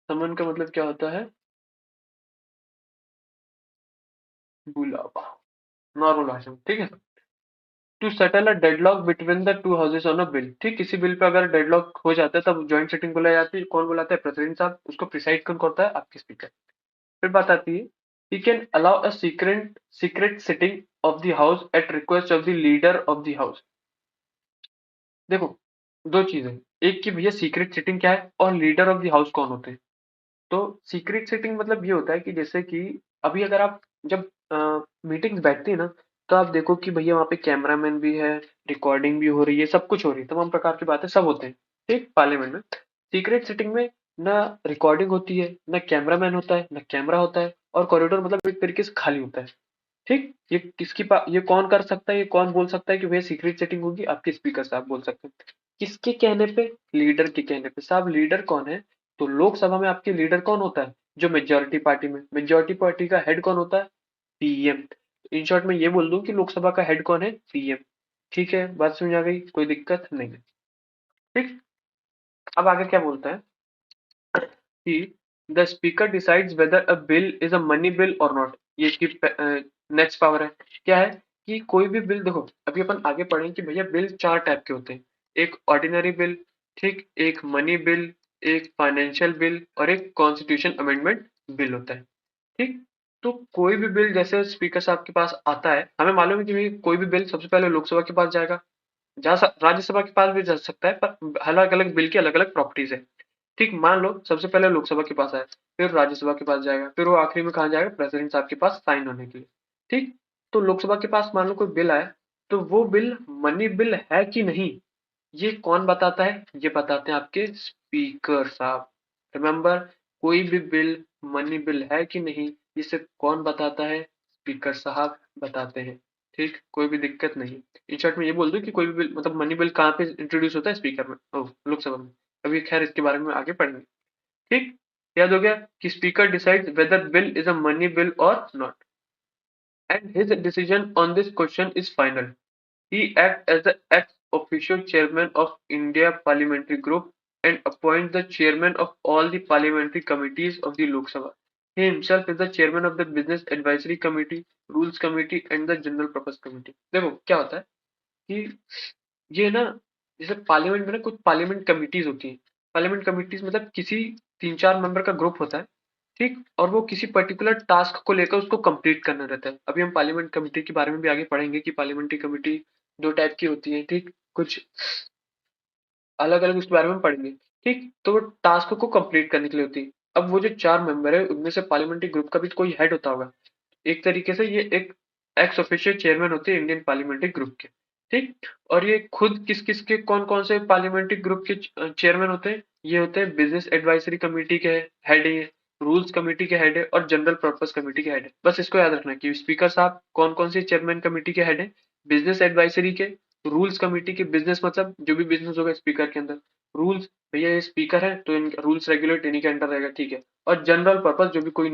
समन का मतलब क्या होता है? बुलावा, नॉर्मल भाषा में, ठीक है। To settle a deadlock between the two houses on a bill. ठीक, किसी बिल पे अगर डेडलॉक हो जाता है, तब ज्वाइंट सिटिंग बुलाई जाती है। कौन बुलाता है? प्रेसिडेंट साहब। उसको प्रिसाइड कौन करता है? आपके स्पीकर। फिर बात आती है, he can allow a secret sitting of the house at request of the leader of the house। देखो, दो चीजें, एक की भैया सीक्रेट सिटिंग क्या है, और लीडर ऑफ द हाउस कौन होते हैं। तो सीक्रेट सिटिंग मतलब ये होता है कि जैसे कि अभी अगर आप जब मीटिंग्स बैठती है ना, तो आप देखो कि भैया वहाँ पे कैमरामैन भी है, रिकॉर्डिंग भी हो रही है, सब कुछ हो रही है, तमाम प्रकार की बातें सब होते हैं। ठीक, पार्लियामेंट में। सीक्रेट सिटिंग में ना रिकॉर्डिंग होती है, ना कैमरामैन होता है, ना कैमरा होता है, और कॉरिडोर मतलब एक तरीके से खाली होता है। ठीक, ये कौन कर सकता है, ये कौन बोल सकता है कि भैया सीक्रेट सेटिंग होगी? आपके स्पीकर साहब बोल सकते हैं। किसके कहने पे? लीडर के कहने पे। साहब लीडर कौन है? तो लोकसभा में आपके लीडर कौन होता है? जो मेजोरिटी पार्टी का हेड कौन होता है? पीएम। इन शॉर्ट में ये बोल दूं कि लोकसभा का हेड कौन है? पीएम। ठीक है, बात समझ आ गई? कोई दिक्कत नहीं है। ठीक, अब आगे क्या बोलता है कि the speaker decides weather a bill is a money bill और नॉट। ये इसकी नेक्स्ट पावर है। क्या है कि कोई भी बिल, देखो अभी अपन आगे पढ़ेंगे कि भैया बिल चार टाइप के होते हैं। एक ऑर्डिनरी बिल, ठीक, एक मनी बिल, एक फाइनेंशियल बिल, और एक कॉन्स्टिट्यूशन अमेंडमेंट बिल होता है। ठीक, तो कोई भी बिल जैसे स्पीकर साहब के पास आता है, हमें मालूम है कि भाई कोई भी बिल सबसे पहले लोकसभा के पास जाएगा, राज्यसभा के पास भी जा सकता है, पर अलग अलग बिल की अलग अलग प्रॉपर्टीज है। ठीक, मान लो सबसे पहले लोकसभा के पास आया, फिर राज्यसभा के पास जाएगा, फिर वो आखिरी में कहाँ जाएगा? प्रेसिडेंट साहब के पास साइन होने के लिए। ठीक, तो लोकसभा के पास मान लो कोई बिल आया, तो वो बिल मनी बिल है कि नहीं, ये कौन बताता है? ये बताते हैं आपके स्पीकर साहब। रिमेंबर, कोई भी बिल मनी बिल है कि नहीं, इसे कौन बताता है? स्पीकर साहब बताते हैं। ठीक, कोई भी दिक्कत नहीं। इन शॉर्ट में ये बोल दूं कि कोई भी बिल, मतलब मनी बिल कहाँ पे इंट्रोड्यूस होता है? स्पीकर में, लोकसभा में। अभी खैर इसके बारे में आगे पढ़ेंगे। ठीक, याद हो गया कि speaker decides whether bill is a money bill और not, and his decision on this question is final. He acts as the ex officio chairman of India Parliamentary Group and appoints the chairman of all the parliamentary committees of the Lok Sabha. He himself is the chairman of the Business Advisory Committee, Rules Committee and the General Purpose Committee. देखो क्या होता है कि ये ना, जैसे parliament में ना कुछ पार्लियामेंट कमिटीज होती हैं। पार्लियामेंट कमिटीज मतलब किसी तीन चार मेंबर का ग्रुप होता है। ठीक, और वो किसी पर्टिकुलर टास्क को लेकर उसको कंप्लीट करना रहता है। अभी हम पार्लियामेंट कमेटी के बारे में भी आगे पढ़ेंगे कि पार्लियामेंट्री कमेटी दो टाइप की होती है। ठीक, कुछ अलग अलग उसके बारे में पढ़ेंगे। ठीक, तो वो टास्क को कंप्लीट करने के लिए होती है। अब वो जो चार मेंबर है, उनमें से पार्लियामेंट्री ग्रुप का भी कोई हेड होता होगा। एक तरीके से ये एक एक्स ऑफिशियल चेयरमैन होते हैं इंडियन पार्लियामेंट्री ग्रुप के। ठीक, और ये खुद किस किस के कौन कौन से पार्लियामेंट्री ग्रुप के चेयरमैन होते हैं? ये होते हैं बिजनेस एडवाइजरी कमेटी के हेड है, रूल्स कमेटी के हेड है, और जनरल पर्पस कमेटी के हेड है। बस इसको याद रखना कि स्पीकर साहब कौन कौन से चेयरमैन कमेटी के हेड है? बिजनेस एडवाइजरी के, रूल्स कमेटी के, बिजनेस मतलब जो भी बिजनेस होगा स्पीकर के अंदर, रूल्स, भैया ये स्पीकर है तो इन रूल्स रेगुलेट इन्हीं के अंडर रहेगा। ठीक है, और जनरल पर्पस जो भी कोई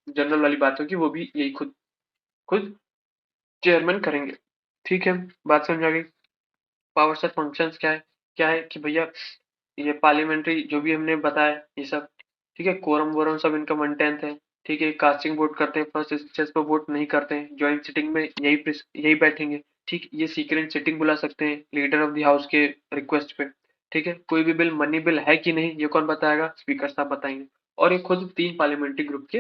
जनरल वाली बात होगी, वो भी यही खुद खुद चेयरमैन करेंगे। ठीक है, बात समझ आ गई? पावर्स और फंक्शंस क्या है? क्या है कि भैया ये पार्लियामेंट्री जो भी हमने बताया ये सब, ठीक है, कोरम वोरम सब इनका 1/10 है। ठीक है, कास्टिंग वोट करते हैं, फर्स्ट स्टेज पर वोट नहीं करते हैं, ज्वाइंट सिटिंग में यही बैठेंगे। ठीक, ये सीक्रेट सिटिंग बुला सकते हैं लीडर ऑफ द हाउस के रिक्वेस्ट पे। ठीक है, कोई भी बिल मनी बिल है कि नहीं ये कौन बताएगा, स्पीकर साहब बताएंगे। और ये खुद 3 पार्लियामेंट्री ग्रुप के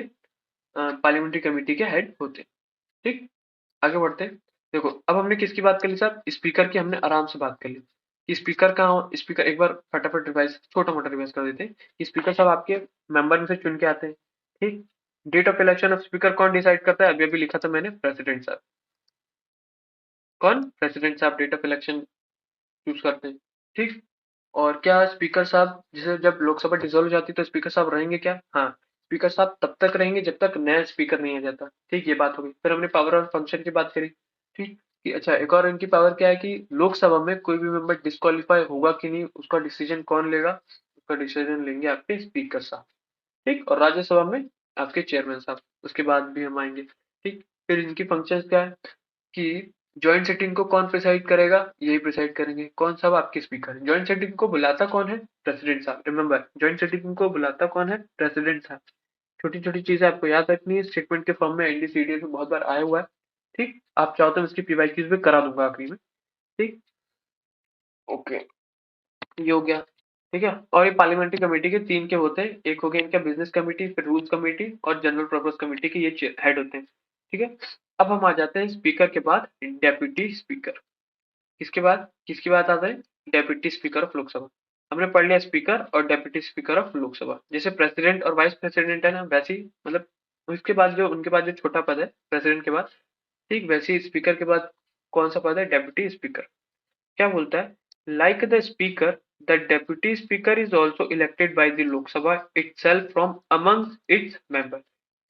पार्लियामेंट्री कमेटी के हेड होते हैं। ठीक, आगे बढ़ते हैं। देखो, अब हमने किसकी बात कर ली साहब, स्पीकर की हमने आराम से बात कर ली कि स्पीकर कहाँ, स्पीकर एक बार फटाफट रिवाइज, छोटा मोटा रिवाइज कर देते हैं कि स्पीकर साहब आपके मेंबर में से चुन के आते हैं। ठीक, date of election of speaker कौन डिसाइड करता है, अभी अभी लिखा था मैंने, प्रेसिडेंट साहब। कौन, प्रेसिडेंट साहब डेट ऑफ इलेक्शन चूज करते हैं। ठीक, और क्या स्पीकर साहब जैसे जब लोकसभा डिसॉल्व हो जाती है तो स्पीकर साहब रहेंगे क्या, हाँ, स्पीकर साहब तब तक रहेंगे जब तक नया स्पीकर नहीं आ जाता। ठीक, ये बात हो गई। फिर हमने पावर और फंक्शन की बात करी। ठीक, कि अच्छा एक और इनकी पावर क्या है कि लोकसभा में कोई भी मेंबर डिस्क्वालीफाई होगा कि नहीं उसका डिसीजन कौन लेगा, उसका डिसीजन लेंगे आपके स्पीकर साहब। ठीक, और राज्यसभा में आपके चेयरमैन साहब, उसके बाद भी हम आएंगे। ठीक, फिर इनकी फंक्शंस क्या है कि जॉइंट सिटिंग को कौन प्रिसाइड करेगा, यही प्रिसाइड करेंगे। कौन साहब, आपके स्पीकर। जॉइंट सिटिंग को बुलाता कौन है, प्रेसिडेंट साहब। रिमेंबर, जॉइंट सिटिंग को बुलाता कौन है, प्रेसिडेंट साहब। छोटी छोटी चीजें आपको याद रखनी है, स्टेटमेंट के फॉर्म में एनडीसीडीएस में बहुत बार आया हुआ है। ठीक, आप चाहो तो मैं इसकी पीवाईक्यूज भी करा दूंगा आखिरी में। ठीक, ओके, ये हो गया। ठीक है, और ये पार्लियामेंट्री कमेटी के 3 के होते हैं, एक हो गया इनका बिजनेस कमेटी, फिर रूल्स कमेटी और जनरल पर्पस कमेटी के ये हेड होते हैं। ठीक है, अब हम आ जाते हैं स्पीकर के बाद डेप्यूटी स्पीकर। किसके बाद, किसकी बात आता है, डेप्यूटी स्पीकर ऑफ लोकसभा। हमने पढ़ लिया स्पीकर और डेप्यूटी स्पीकर ऑफ लोकसभा, जैसे प्रेसिडेंट और वाइस प्रेसिडेंट है ना, वैसे ही मतलब उसके बाद जो उनके बाद जो छोटा पद है प्रेसिडेंट के बाद, ठीक वैसे ही स्पीकर के बाद कौन सा पद है, डेप्यूटी स्पीकर। क्या बोलता है, like the speaker the deputy speaker is also elected by the Lok Sabha it self from among its member.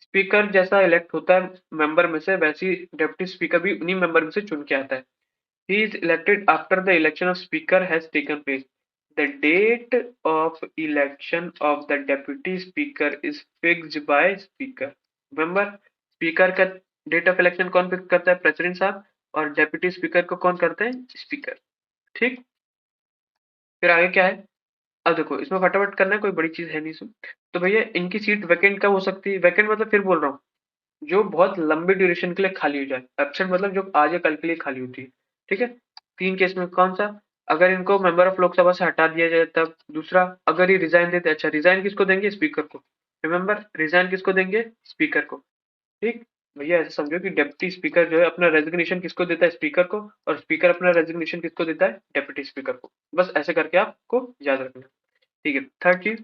Speaker जैसा इलेक्ट होता है मेंबर में से, वैसे ही डेप्यूटी स्पीकर भी उन्हीं मेंबर में से चुन के आता है। He is elected after the election of speaker has taken place. The date of election of the deputy speaker is fixed by speaker. Remember, speaker का डेट ऑफ इलेक्शन कौन फिक्स करता है, प्रेसिडेंट साहब, और डेप्यूटी स्पीकर को कौन करते हैं, स्पीकर। ठीक, फिर आगे क्या है, अब देखो इसमें फटाफट करना है, कोई बड़ी चीज है नहीं इसमें। तो भैया इनकी सीट वैकेंट कब हो सकती है, वैकेंट मतलब फिर बोल रहा हूँ जो बहुत लंबे ड्यूरेशन के लिए खाली हो जाए, एब्सेंट मतलब जो आज या कल के लिए खाली होती है। ठीक है, 3 केस में कौन सा, अगर इनको मेंबर ऑफ लोकसभा से हटा दिया जाए तब, दूसरा अगर ये रिजाइन देते, अच्छा रिजाइन किसको देंगे, स्पीकर को। रिमेंबर, रिजाइन किसको देंगे, स्पीकर को। ठीक, भैया ऐसे समझो कि डिप्टी स्पीकर जो है अपना रेजिग्नेशन किसको देता है, स्पीकर को, और स्पीकर अपना रेजिग्नेशन किसको देता है, डेप्यूटी स्पीकर को। बस ऐसे करके आपको याद रखना। ठीक है, थर्ड चीज,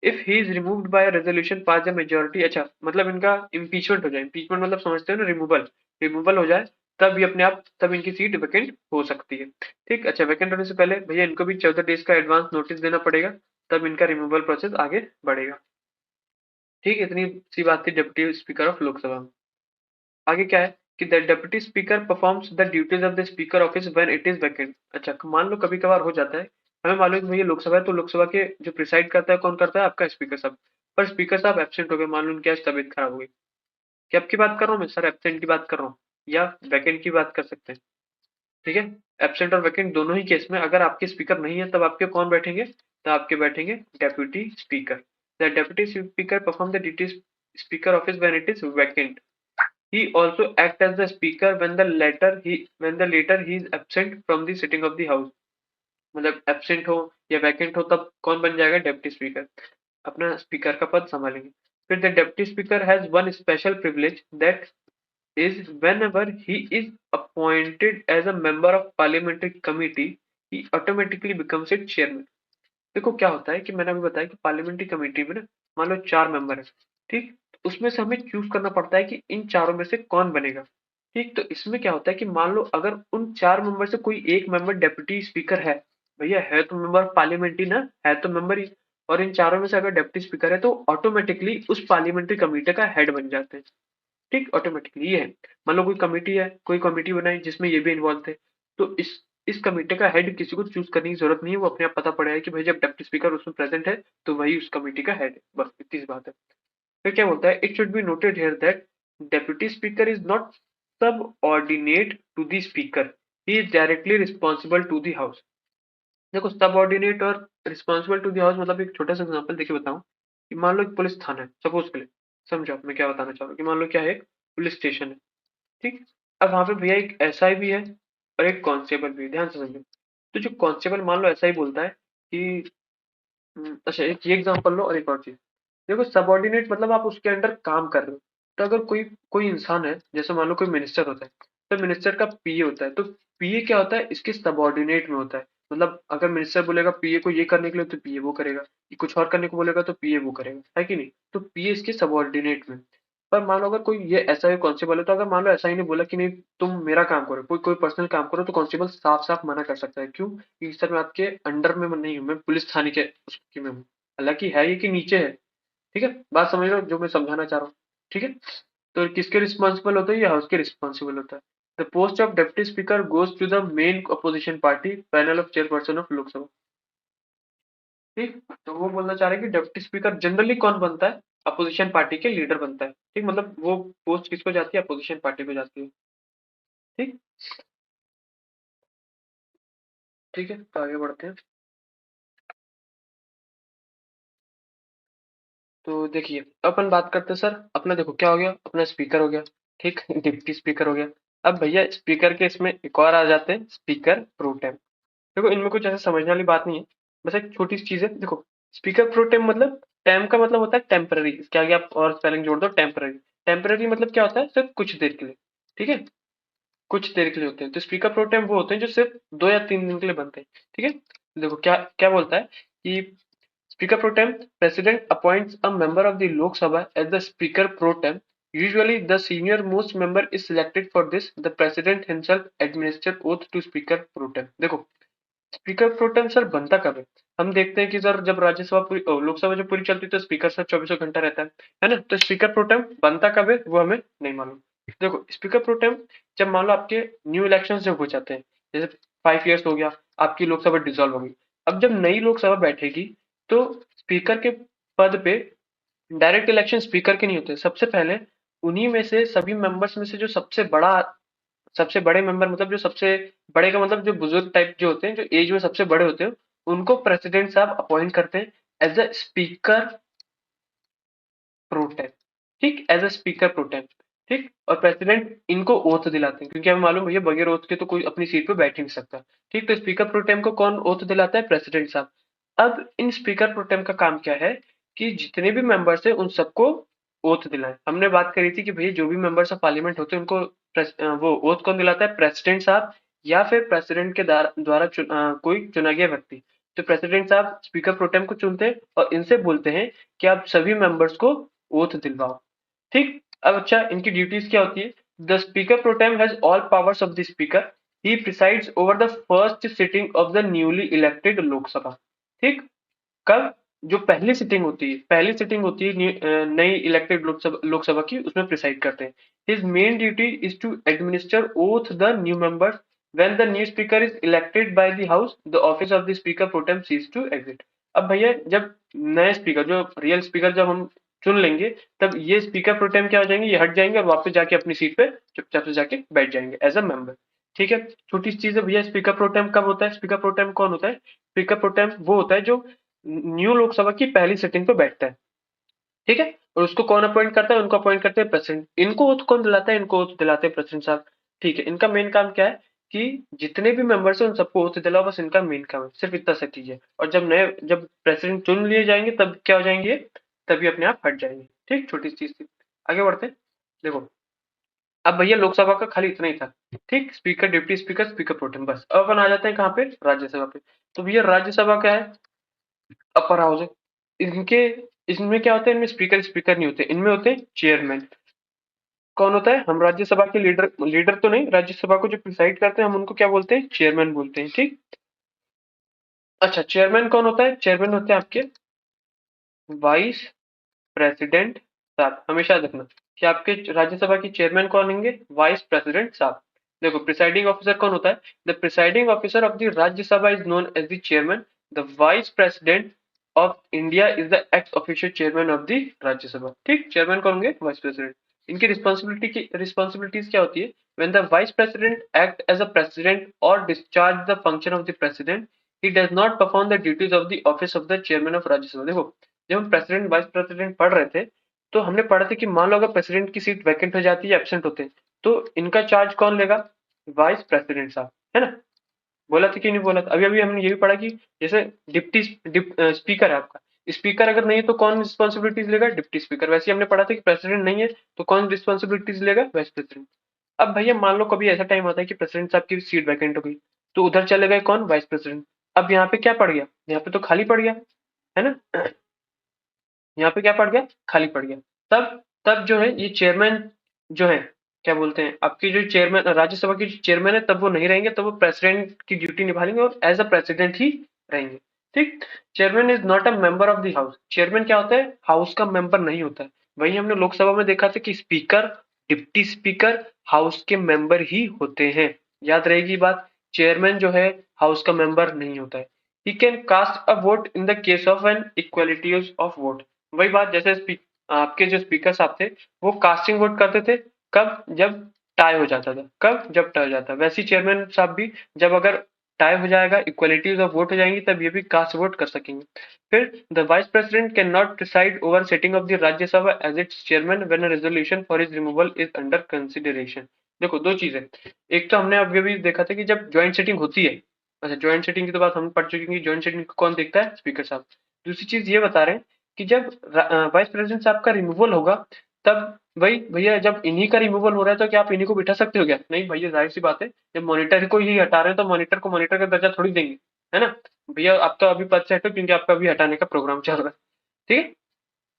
if he is removed by resolution pass the majority, अच्छा मतलब इनका इम्पीचमेंट हो जाए, इम्पीचमेंट मतलब समझते हो ना, रिमूवल, रिमूवल हो जाए तब ये अपने आप, तब इनकी सीट वैकेंट हो सकती है। ठीक, अच्छा वैकेंट होने से पहले भैया इनको भी 14 डेज का एडवांस नोटिस देना पड़ेगा, तब इनका रिमूवल प्रोसेस आगे बढ़ेगा। ठीक, इतनी सी बात थी डिप्टी स्पीकर ऑफ लोकसभा में। आगे क्या है कि the deputy speaker performs the duties of the speaker office when it is vacant. अच्छा मान लो कभी कभार हो जाता है, हमें मालूम है कि भैया लोकसभा है तो लोकसभा के जो प्रिसाइड करता है कौन करता है, आपका स्पीकर साहब। पर स्पीकर साहब एब्सेंट हो गए, मान लो उनकी आज तबीयत खराब हो गई। क्या आपकी बात कर रहा हूँ मैं सर, एब्सेंट की बात कर रहा हूँ या वैकेंट की बात कर सकते हैं। ठीक है, एब्सेंट और वैकेंट दोनों ही केस में अगर आपके स्पीकर नहीं है तब आपके कौन बैठेंगे, तब आपके बैठेंगे deputy speaker. The deputy speaker perform the duties speaker office when it is vacant. He also act as the speaker when the later he is absent from the sitting of the house। मतलब absent हो या vacant हो तब कौन बन जाएगा, deputy speaker, अपना speaker का पद संभालेंगे। फिर the deputy speaker has one special privilege that is whenever he is appointed as a member of parliamentary committee he automatically becomes its chairman। देखो क्या होता है कि मैंने अभी बताया कि पार्लियामेंट्री कमेटी में ना मान लो 4 मेंबर है। ठीक, तो उसमें से हमें चूज करना पड़ता है कि इन चारों में से कौन बनेगा। ठीक, तो इसमें क्या होता है कि मान लो अगर उन 4 मेंबर से कोई एक मेंबर डेप्यूटी स्पीकर है, भैया है तो मेंबर ऑफ पार्लियामेंट ही ना, है तो मेंबर ही, और इन चारों में से अगर डेप्यूटी स्पीकर है तो ऑटोमेटिकली उस पार्लियामेंट्री कमेटी का हेड बन जाते हैं। ठीक, ऑटोमेटिकली ये है। मान लो कोई कमेटी है, कोई कमेटी बनाई जिसमें ये भी इन्वॉल्व थे, तो इस कमेटी का हेड किसी को चूज करने की जरूरत नहीं है, वो अपने आप पता पड़ा है कि भाई जब डिप्टी स्पीकर उसमें प्रेजेंट है तो वही उस कमेटी का हेड है, बस इतनी सी बात है। फिर क्या बोलता है, it should be noted here that deputy speaker is not subordinate to the speaker, he is directly responsible to the house. देखो सब ऑर्डिनेट और रिस्पॉन्सिबल टू द हाउस मतलब एक छोटा सा एग्जाम्पल देखिए बताऊं कि मान लो एक पुलिस थाना है, सपोज के लिए, समझो मैं क्या बताना चाह रहा हूँ, कि मान लो क्या है, एक पुलिस स्टेशन है, ठीक। अब वहां पे भैया एक एसआई भी है और एक कांस्टेबल भी है, ध्यान से समझो। तो जो कांस्टेबल मान लो एसआई बोलता है कि अच्छा एक ये एग्जांपल लो और एक और चीज देखो, सबऑर्डिनेट मतलब आप उसके अंडर काम कर रहे हो। तो अगर कोई कोई इंसान है, जैसे मान लो कोई मिनिस्टर होता है, तो मिनिस्टर का पीए होता है, तो पीए क्या होता है, इसके सबऑर्डिनेट में होता है। मतलब अगर मिनिस्टर बोलेगा पीए को ये करने के लिए, तो पीए वो करेगा, ये कुछ और करने को बोलेगा तो पीए वो करेगा, है कि नहीं। तो पीए इसके सबऑर्डिनेट में। पर मान लो अगर कोई ये ऐसा ही कांस्टेबल है, तो अगर मान लो ऐसा ही नहीं बोला कि नहीं तुम मेरा काम करो, कोई कोई पर्सनल काम करो, तो कांस्टेबल साफ साफ मना कर सकता है। क्यों? कि सर मैं आपके अंडर में नहीं हूँ, मैं पुलिस थाने के उसके में हूँ। हालांकि है ये कि नीचे है। ठीक है, बात समझ रहे हो जो मैं समझाना चाह रहा हूँ? ठीक है। तो किसके रिस्पॉन्सिबल होता है, ये हाउस के रिस्पॉन्सिबल होता है। The post of deputy speaker goes to the main opposition party panel of chairperson of Lok Sabha. ठीक। तो वो बोलना चाह रहे हैं कि डिप्टी स्पीकर जनरली कौन बनता है, अपोजिशन पार्टी के लीडर बनता है। ठीक, मतलब वो पोस्ट किसको जाती है, अपोजिशन पार्टी को जाती है। ठीक। ठीक है, तो आगे बढ़ते हैं। तो देखिए अपन बात करते हैं सर, अपना देखो क्या हो गया, अपना स्पीकर हो गया, ठीक डिप्टी स्पीकर हो गया। अब भैया स्पीकर के इसमें एक और आ जाते हैं, स्पीकर प्रो टेम। देखो इनमें कुछ ऐसे समझने वाली बात नहीं है, बस एक छोटी सी चीज है। देखो स्पीकर प्रो टेम मतलब, टेम का मतलब होता है टेम्पररी, इसके आगे आप और स्पेलिंग जोड़ दो, टेम्पररी। टेम्पररी मतलब क्या होता है, सिर्फ कुछ देर के लिए। ठीक है, कुछ देर के लिए होते हैं। तो स्पीकर प्रो टेम वो होते हैं जो सिर्फ 2 या 3 दिन के लिए बनते हैं। ठीक है, देखो क्या क्या बोलता है कि Speaker pro tem, President appoints a member of the Lok Sabha as the Speaker pro tem. Usually, the senior most member is selected for this. The President himself administer oath to Speaker pro tem. देखो speaker pro tem sir बनता कब है? हम देखते हैं कि sir जब राज्यसभा पूरी लोकसभा जब पूरी चलती है, तो स्पीकर सर चौबीसों घंटा रहता है ना। तो स्पीकर प्रो टेम बनता कब है वो हमें नहीं मालूम। देखो स्पीकर प्रो टेम जब मान लो आपके न्यू इलेक्शन जब हो जाते हैं, जैसे 5 इयर्स हो गया, आपकी लोकसभा डिसॉल्व होगी। अब जब नई लोकसभा बैठेगी, तो स्पीकर के पद पे डायरेक्ट इलेक्शन स्पीकर के नहीं होते। सबसे पहले उन्हीं में से, सभी मेंबर्स में से जो सबसे बड़े मेंबर, मतलब जो सबसे बड़े का मतलब जो बुजुर्ग टाइप जो होते हैं, जो एज में सबसे बड़े होते हैं, उनको प्रेसिडेंट साहब अपॉइंट करते हैं एज अ स्पीकर प्रोटेम। ठीक, एज अ स्पीकर प्रोटेम। ठीक, और प्रेसिडेंट इनको ओथ दिलाते हैं, क्योंकि हमें मालूम है ये बगैर ओथ के तो कोई अपनी सीट पे बैठ ही नहीं सकता। ठीक, तो स्पीकर प्रोटेम को कौन ओथ दिलाता है, प्रेसिडेंट साहब। अब इन स्पीकर प्रोटेम का काम क्या है, कि जितने भी मेंबर्स है उन सबको ओथ दिलाएं। हमने बात करी थी कि भैया जो भी मेंबर्स ऑफ पार्लियामेंट होते हैं उनको वो ओथ कौन दिलाता है, प्रेसिडेंट साहब, या फिर प्रेसिडेंट के द्वारा कोई चुना गया व्यक्ति। तो प्रेसिडेंट साहब स्पीकर प्रोटेम को चुनते हैं और इनसे बोलते हैं कि आप सभी मेंबर्स को ओथ दिलवाओ। ठीक। अब अच्छा इनकी ड्यूटीज क्या होती है, the speaker pro tem has all powers of the speaker. He presides over the first sitting of the newly elected Lok Sabha. ठीक, कब? जो पहली सिटिंग होती है नई इलेक्टेड लोकसभा की, उसमें प्रिसाइड करते हैं। His main duty is to administer oath the new members. When the new speaker is elected by the house, the office of the speaker pro tem cease to exit. अब भैया जब नए स्पीकर, जो real speaker जब हम चुन लेंगे, तब ये स्पीकर प्रोटेम क्या हो जाएंगे, ये हट जाएंगे और वापस जाके अपनी सीट पे चुपचाप से जाके बैठ जाएंगे एज अ मेंबर। ठीक है, छोटी सी चीज है भैया, स्पीकर प्रोटेम कब होता है, स्पीकर प्रोटेम कौन होता है? स्पीकर प्रोटेम वो होता है जो न्यू लोकसभा की पहली सिटिंग पे बैठता है। ठीक है, और उसको कौन अपॉइंट करता है, उनको अपॉइंट करते हैं प्रेसिडेंट। इनको ओथ कौन दिलाता है, इनको ओथ दिलाते हैं प्रेसिडेंट साहब। ठीक है, इनका मेन काम क्या है, कि जितने भी मेंबर्स हैं उन सबको ओथ दिलाओ, बस इनका मेन काम है, सिर्फ इतना सा चीज है। और जब प्रेसिडेंट चुन लिए जाएंगे तब क्या हो जाएंगे, तभी अपने आप हट जाएंगे। ठीक, छोटी सी चीज थी। आगे बढ़ते हैं। देखो अब भैया लोकसभा का खाली इतना ही था। ठीक, speaker, deputy speaker, speaker pro tem, बस। अब अपन आ जाते हैं कहाँ पे, राज्यसभा पे। तो भैया राज्यसभा क्या है, अपर हाउस है। इनके इसमें क्या होता है, इनमें स्पीकर स्पीकर नहीं होते, इनमें होते हैं चेयरमैन। कौन होता है, हम राज्यसभा के लीडर, लीडर तो नहीं, राज्यसभा को जो प्रिसाइड करते हैं हम उनको क्या बोलते हैं, चेयरमैन बोलते हैं। ठीक। अच्छा चेयरमैन कौन होता है, चेयरमैन होते हैं आपके वाइस प्रेसिडेंट साहब। हमेशा देखना कि आपके राज्यसभा की चेयरमैन कौन होंगे, वाइस प्रेसिडेंट साहब। देखो प्रिसाइडिंग ऑफिसर कौन होता है, the presiding officer of the Rajya Sabha is known as the chairman. The vice president of India is the ex official chairman of the Rajya Sabha. ठीक, चेयरमैन कौन होंगे, वाइस प्रेसिडेंट। इनकी रिस्पॉन्सिबिलिटीज क्या होती है, when the vice president act as a president or discharge the function of the president, he does not perform the duties of the office of the chairman of Rajya Sabha। देखो जब हम president vice president पढ़ रहे थे तो हमने पढ़ा था कि मान लो अगर प्रेसिडेंट की सीट वैकेंट हो जाती है, एब्सेंट होते हैं, तो इनका चार्ज कौन लेगा? वाइस प्रेसिडेंट साहब, है ना? बोला था कि नहीं बोला था? अभी अभी हमने ये भी पढ़ा कि जैसे डिप्टी स्पीकर है आपका, स्पीकर अगर नहीं है तो कौन रिस्पॉन्सिबिलिटीज लेगा? Deputy speaker. वैसे ही हमने पढ़ा था कि प्रेसिडेंट नहीं है तो कौन रिस्पॉन्सिबिलिटीज लेगा? Vice president. अब भैया मान लो कभी ऐसा टाइम आता है कि प्रेसिडेंट साहब की सीट वैकेंट हो गई, तो उधर चले गए कौन? Vice president. अब यहाँ पे क्या पड़ गया? यहाँ पे तो खाली पड़ गया, है ना? यहाँ पे क्या पड़ गया? खाली पड़ गया। तब तब जो है ये चेयरमैन जो है, क्या बोलते हैं, आपकी जो चेयरमैन राज्यसभा की चेयरमैन है, तब वो नहीं रहेंगे, तब वो प्रेसिडेंट की ड्यूटी निभा लेंगे और एज अ प्रेसिडेंट ही रहेंगे। ठीक। Chairman is not a member of the house. Chairman क्या होता है? हाउस का मेंबर नहीं होता है। वही हमने लोकसभा में देखा था कि स्पीकर, डिप्टी स्पीकर हाउस के मेंबर ही होते हैं। याद रहेगी बात, चेयरमैन जो है हाउस का मेंबर नहीं होता है। He can cast a vote in the case of an equality of vote. वही बात, जैसे आपके जो स्पीकर साहब थे वो कास्टिंग वोट करते थे, कब? जब टाई हो जाता था। कब? जब टाई हो जाता। वैसे ही चेयरमैन साहब भी जब अगर टाई हो जाएगा, इक्वालिटीज ऑफ वोट हो जाएंगी, तब ये भी कास्ट वोट कर सकेंगे। फिर the vice president can not preside over sitting of the Rajya Sabha as its chairman when a resolution for his removal is under consideration. देखो दो चीजें, एक तो हमने अभी अभी देखा था कि जब ज्वाइंट सेटिंग होती है, अच्छा ज्वाइंट सेटिंग की तो बात हम पढ़ चुके हैं, ज्वाइंट सेटिंग को कौन देखता है? स्पीकर साहब। दूसरी चीज ये बता रहे हैं कि जब वाइस प्रेसिडेंट साहब का रिमूवल होगा, तब वही भैया जब इन्हीं का रिमूवल हो रहा है तो क्या आप इन्हीं को बिठा सकते हो क्या? नहीं भैया, जाहिर सी बात है, जब मॉनिटर को ही हटा रहे हैं तो मॉनिटर को मॉनिटर का दर्जा थोड़ी देंगे, है ना? भैया आप तो अभी पद से हटो क्योंकि आपका अभी हटाने का प्रोग्राम चल रहा है। ठीक है,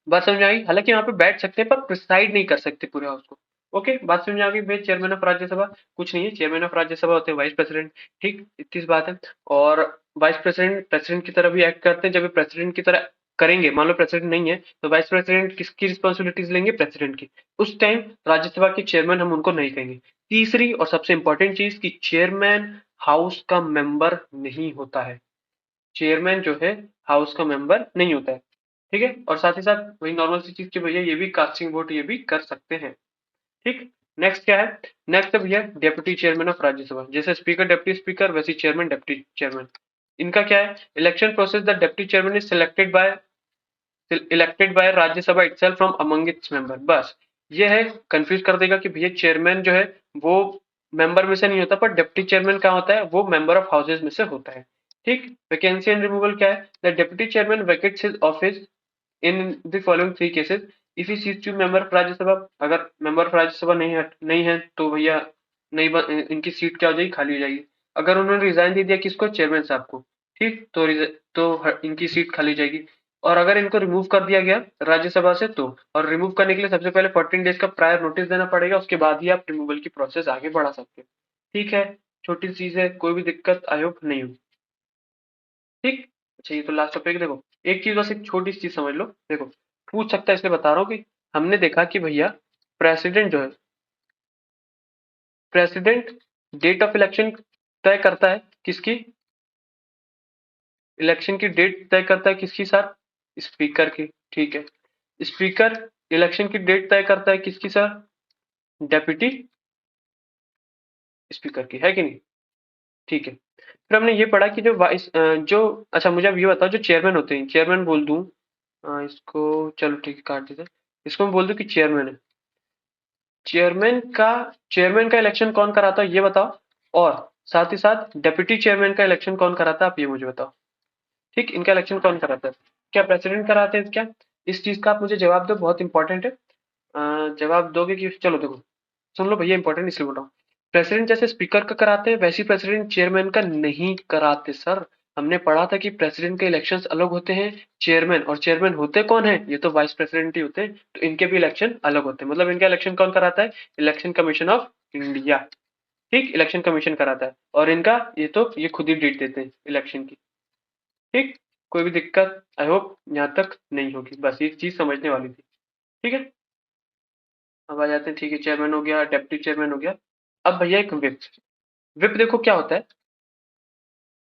बात समझ में आई? हालांकि यहाँ पे बैठ सकते हैं पर प्रिसाइड नहीं कर सकते पूरे हाउस को। ओके, बात समझ में आ गई भाई? चेयरमैन ऑफ राज्यसभा कुछ नहीं है, चेयरमैन ऑफ राज्यसभा होते हैं वाइस प्रेसिडेंट। ठीक, इतनी सी बात है। और वाइस प्रेसिडेंट प्रेसिडेंट की तरह भी एक्ट करते हैं। जब प्रेसिडेंट की तरह करेंगे, मान लो प्रेसिडेंट नहीं है, तो वाइस प्रेसिडेंट किसकी रिस्पॉन्सिबिलिटीज लेंगे? प्रेसिडेंट की। उस टाइम राज्यसभा के चेयरमैन हम उनको नहीं कहेंगे। तीसरी और सबसे इंपॉर्टेंट चीज कि चेयरमैन हाउस का मेंबर नहीं होता है। चेयरमैन जो है हाउस का मेंबर नहीं होता है। ठीक है, और साथ ही साथ वही नॉर्मल सी चीज की भैया ये भी कास्टिंग वोट ये भी कर सकते हैं। ठीक। नेक्स्ट क्या है? नेक्स्ट है भैया डेप्यूटी चेयरमैन ऑफ राज्यसभा। जैसे स्पीकर डेप्टी स्पीकर, वैसे चेयरमैन डेप्टी चेयरमैन। इनका क्या है? Election process, the deputy chairman is elected bye Rajya Sabha itself from among its member. बस ये है, कंफ्यूज कर देगा कि भैया चेयरमैन जो है वो मेंबर में से नहीं होता, पर डिप्टी चेयरमैन क्या होता है? वो मेंबर ऑफ हाउसेज में से होता है। ठीक। वैकेंसी एंड रिमूवल क्या है? The deputy chairman vacates his office in the following three cases. If he ceases to member of Rajya Sabha, अगर मेंबर ऑफ राज्यसभा नहीं है तो भैया नहीं इनकी सीट क्या हो जाएगी? खाली हो जाएगी। अगर उन्होंने रिजाइन दे दिया किसको? चेयरमैन साहब को। ठीक, तो इनकी सीट खाली हो जाएगी। और अगर इनको रिमूव कर दिया गया राज्यसभा से, तो और रिमूव करने के लिए सबसे पहले 14 डेज का प्रायर नोटिस देना पड़ेगा, उसके बाद ही आप रिमूवल की प्रोसेस आगे बढ़ा सकते हैं। ठीक है, छोटी चीज है, कोई भी दिक्कत आई होप नहीं होगी। ठीक। अच्छा, ये तो लास्ट टॉपिक। देखो एक चीज, बस एक छोटी सी चीज समझ लो। देखो पूछ सकता है, इसलिए बता रहा हूँ कि हमने देखा कि भैया प्रेसिडेंट जो है, प्रेसिडेंट डेट ऑफ इलेक्शन तय करता है किसकी? इलेक्शन की डेट तय करता है किसकी सर? स्पीकर की। ठीक है, स्पीकर इलेक्शन की डेट तय करता है किसकी सर? डेप्यूटी स्पीकर की, है कि नहीं? ठीक है, फिर हमने ये पढ़ा कि जो जो, अच्छा मुझे अब ये बताओ, जो चेयरमैन होते हैं, चेयरमैन बोल दूं इसको, चलो ठीक है काट देते हैं। इसको मैं बोल दूं कि चेयरमैन है। चेयरमैन का इलेक्शन कौन कराता है ये बताओ, और साथ ही साथ डेप्यूटी चेयरमैन का इलेक्शन कौन कराता है आप ये मुझे बताओ। ठीक, इनका इलेक्शन कौन कराता है? क्या प्रेसिडेंट कराते हैं क्या? इस चीज का आप मुझे जवाब दो, बहुत इंपॉर्टेंट है। जवाब दोगे कि, चलो देखो सुन लो भैया, इंपॉर्टेंट इसलिए बोल रहा हूँ। प्रेसिडेंट जैसे स्पीकर का कराते हैं, वैसे प्रेसिडेंट चेयरमैन का नहीं कराते सर। हमने पढ़ा था कि प्रेसिडेंट के इलेक्शंस अलग होते हैं, चेयरमैन, और चेयरमैन होते कौन है? ये तो वाइस प्रेसिडेंट ही होते हैं, तो इनके भी इलेक्शन अलग होते हैं। मतलब इनका इलेक्शन कौन कराता है? Election commission of India. ठीक, इलेक्शन कमीशन कराता है, और इनका ये खुद ही डेट देते हैं इलेक्शन की। ठीक, कोई भी दिक्कत आई होप यहाँ तक नहीं होगी, बस ये चीज समझने वाली थी। ठीक है, अब आ जाते हैं। ठीक है, चेयरमैन हो गया, डेप्टी चेयरमैन हो गया। अब भैया एक विप। विप देखो क्या होता है।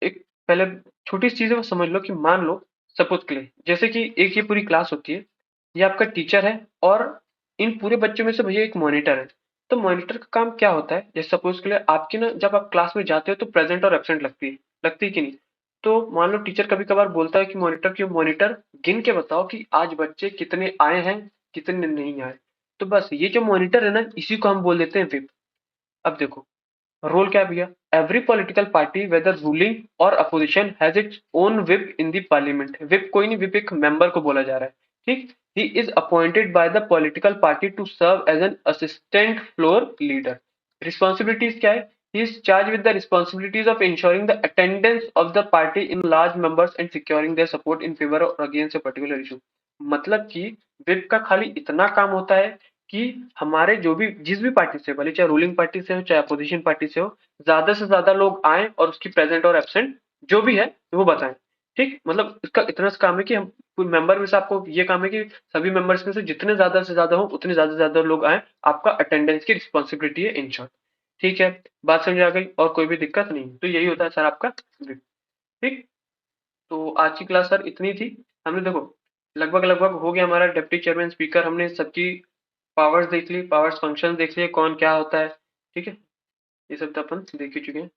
एक पहले छोटी सी चीज है वो समझ लो कि मान लो सपोज के लिए, जैसे कि एक ये पूरी क्लास होती है, ये आपका टीचर है, और इन पूरे बच्चों में से भैया एक मॉनिटर है। तो मॉनिटर का काम क्या होता है? जैसे सपोज के लिए आपकी ना, जब आप क्लास में जाते हो तो प्रेजेंट और एब्सेंट लगती है कि नहीं? तो मान लो टीचर कभी कभार बोलता है कि मॉनिटर गिन के बताओ कि आज बच्चे कितने आए हैं, कितने नहीं आए। तो बस ये जो मॉनिटर है ना, इसी को हम बोल देते हैं विप। अब देखो रोल क्या है भैया, every political party whether ruling और opposition has its own whip in the parliament. Whip कोई नहीं, विप एक मेंबर को बोला जा रहा है, ठीक। He is appointed by the political party to serve as an assistant floor leader. Responsibilities क्या है, he is charged with the responsibilities of ensuring the attendance of the party in large numbers and securing their support in favor or against a particular issue। मतलब कि whip का खाली इतना काम होता है कि हमारे जो भी जिस भी पार्टी से, भले चाहे रूलिंग पार्टी से हो चाहे अपोजिशन पार्टी से हो, ज्यादा से ज्यादा लोग आए और उसकी प्रेजेंट और एब्सेंट जो भी है वो बताएं, ठीक। मतलब इसका इतना सा काम है कि हम मेंबर में से आपको ये काम है कि सभी मेंबर्स में से ज्यादा हो उतने ज्यादा से ज्यादा लोग आए, आपका अटेंडेंस की रिस्पॉन्सिबिलिटी है इन शॉर्ट। ठीक है, बात समझ आ गई और कोई भी दिक्कत नहीं, तो यही होता है सर आपका विप, ठीक। तो आज की क्लास सर इतनी थी। हमने देखो लगभग लगभग हो गया हमारा डिप्टी चेयरमैन स्पीकर, हमने सबकी पावर्स देख ली, पावर्स फंक्शन देख लिए, कौन क्या होता है, ठीक है। ये सब तो अपन देख ही चुके हैं,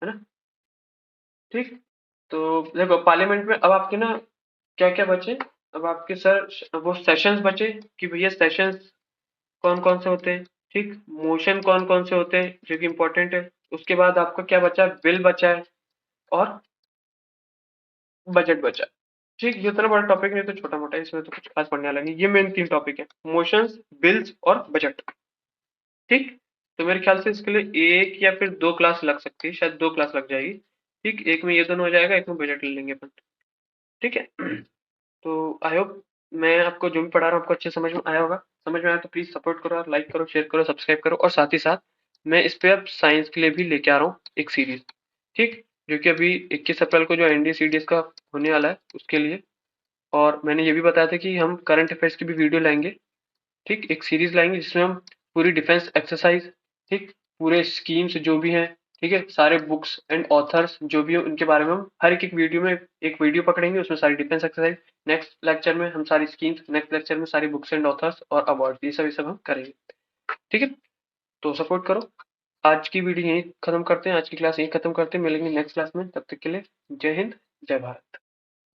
है ना, ठीक। तो देखो पार्लियामेंट में अब आपके ना क्या क्या बचे, अब आपके सर वो सेशंस बचे कि भैया सेशंस कौन कौन से होते हैं, ठीक। मोशन कौन कौन से होते हैं जो कि इंपॉर्टेंट है। उसके बाद आपका क्या बचा है, बिल बचा है और बजट बचा है, ठीक। ये उतना बड़ा टॉपिक नहीं तो छोटा मोटा है, इसमें तो कुछ खास पढ़ने वाला नहीं। ये मेन 3 टॉपिक है, मोशंस, बिल्स और बजट, ठीक। तो मेरे ख्याल से इसके लिए 1 या फिर 2 क्लास लग सकती है, शायद 2 क्लास लग जाएगी, ठीक। एक में ये दोनों हो जाएगा, एक में बजट ले लेंगे अपन, ठीक है। तो आई होप मैं आपको जो भी पढ़ा रहा हूँ आपको अच्छे समझ में आया होगा। समझ में आया तो प्लीज सपोर्ट करो, लाइक करो, शेयर करो, सब्सक्राइब करो, और साथ ही साथ मैं इस पे अब साइंस के लिए भी लेके आ रहा हूँ एक सीरीज, ठीक। जो कि अभी 21 अप्रैल को जो NDCDS का होने वाला है उसके लिए। और मैंने ये भी बताया था कि हम करंट अफेयर्स की भी वीडियो लाएंगे, ठीक। एक सीरीज लाएंगे जिसमें हम पूरी डिफेंस एक्सरसाइज, ठीक, पूरे स्कीम्स जो भी हैं, ठीक है, सारे बुक्स एंड ऑथर्स जो भी हो उनके बारे में हम हर एक वीडियो में एक वीडियो पकड़ेंगे, उसमें सारी डिफेंस एक्सरसाइज, नेक्स्ट लेक्चर में हम सारी स्कीम्स, नेक्स्ट लेक्चर में सारी बुक्स एंड ऑथर्स और अवार्ड, ये सब हम करेंगे, ठीक है। तो सपोर्ट करो। आज की वीडियो यहीं खत्म करते हैं, आज की क्लास यहीं खत्म करते हैं, मिलेंगे नेक्स्ट क्लास में, तब तक के लिए जय हिंद, जय भारत।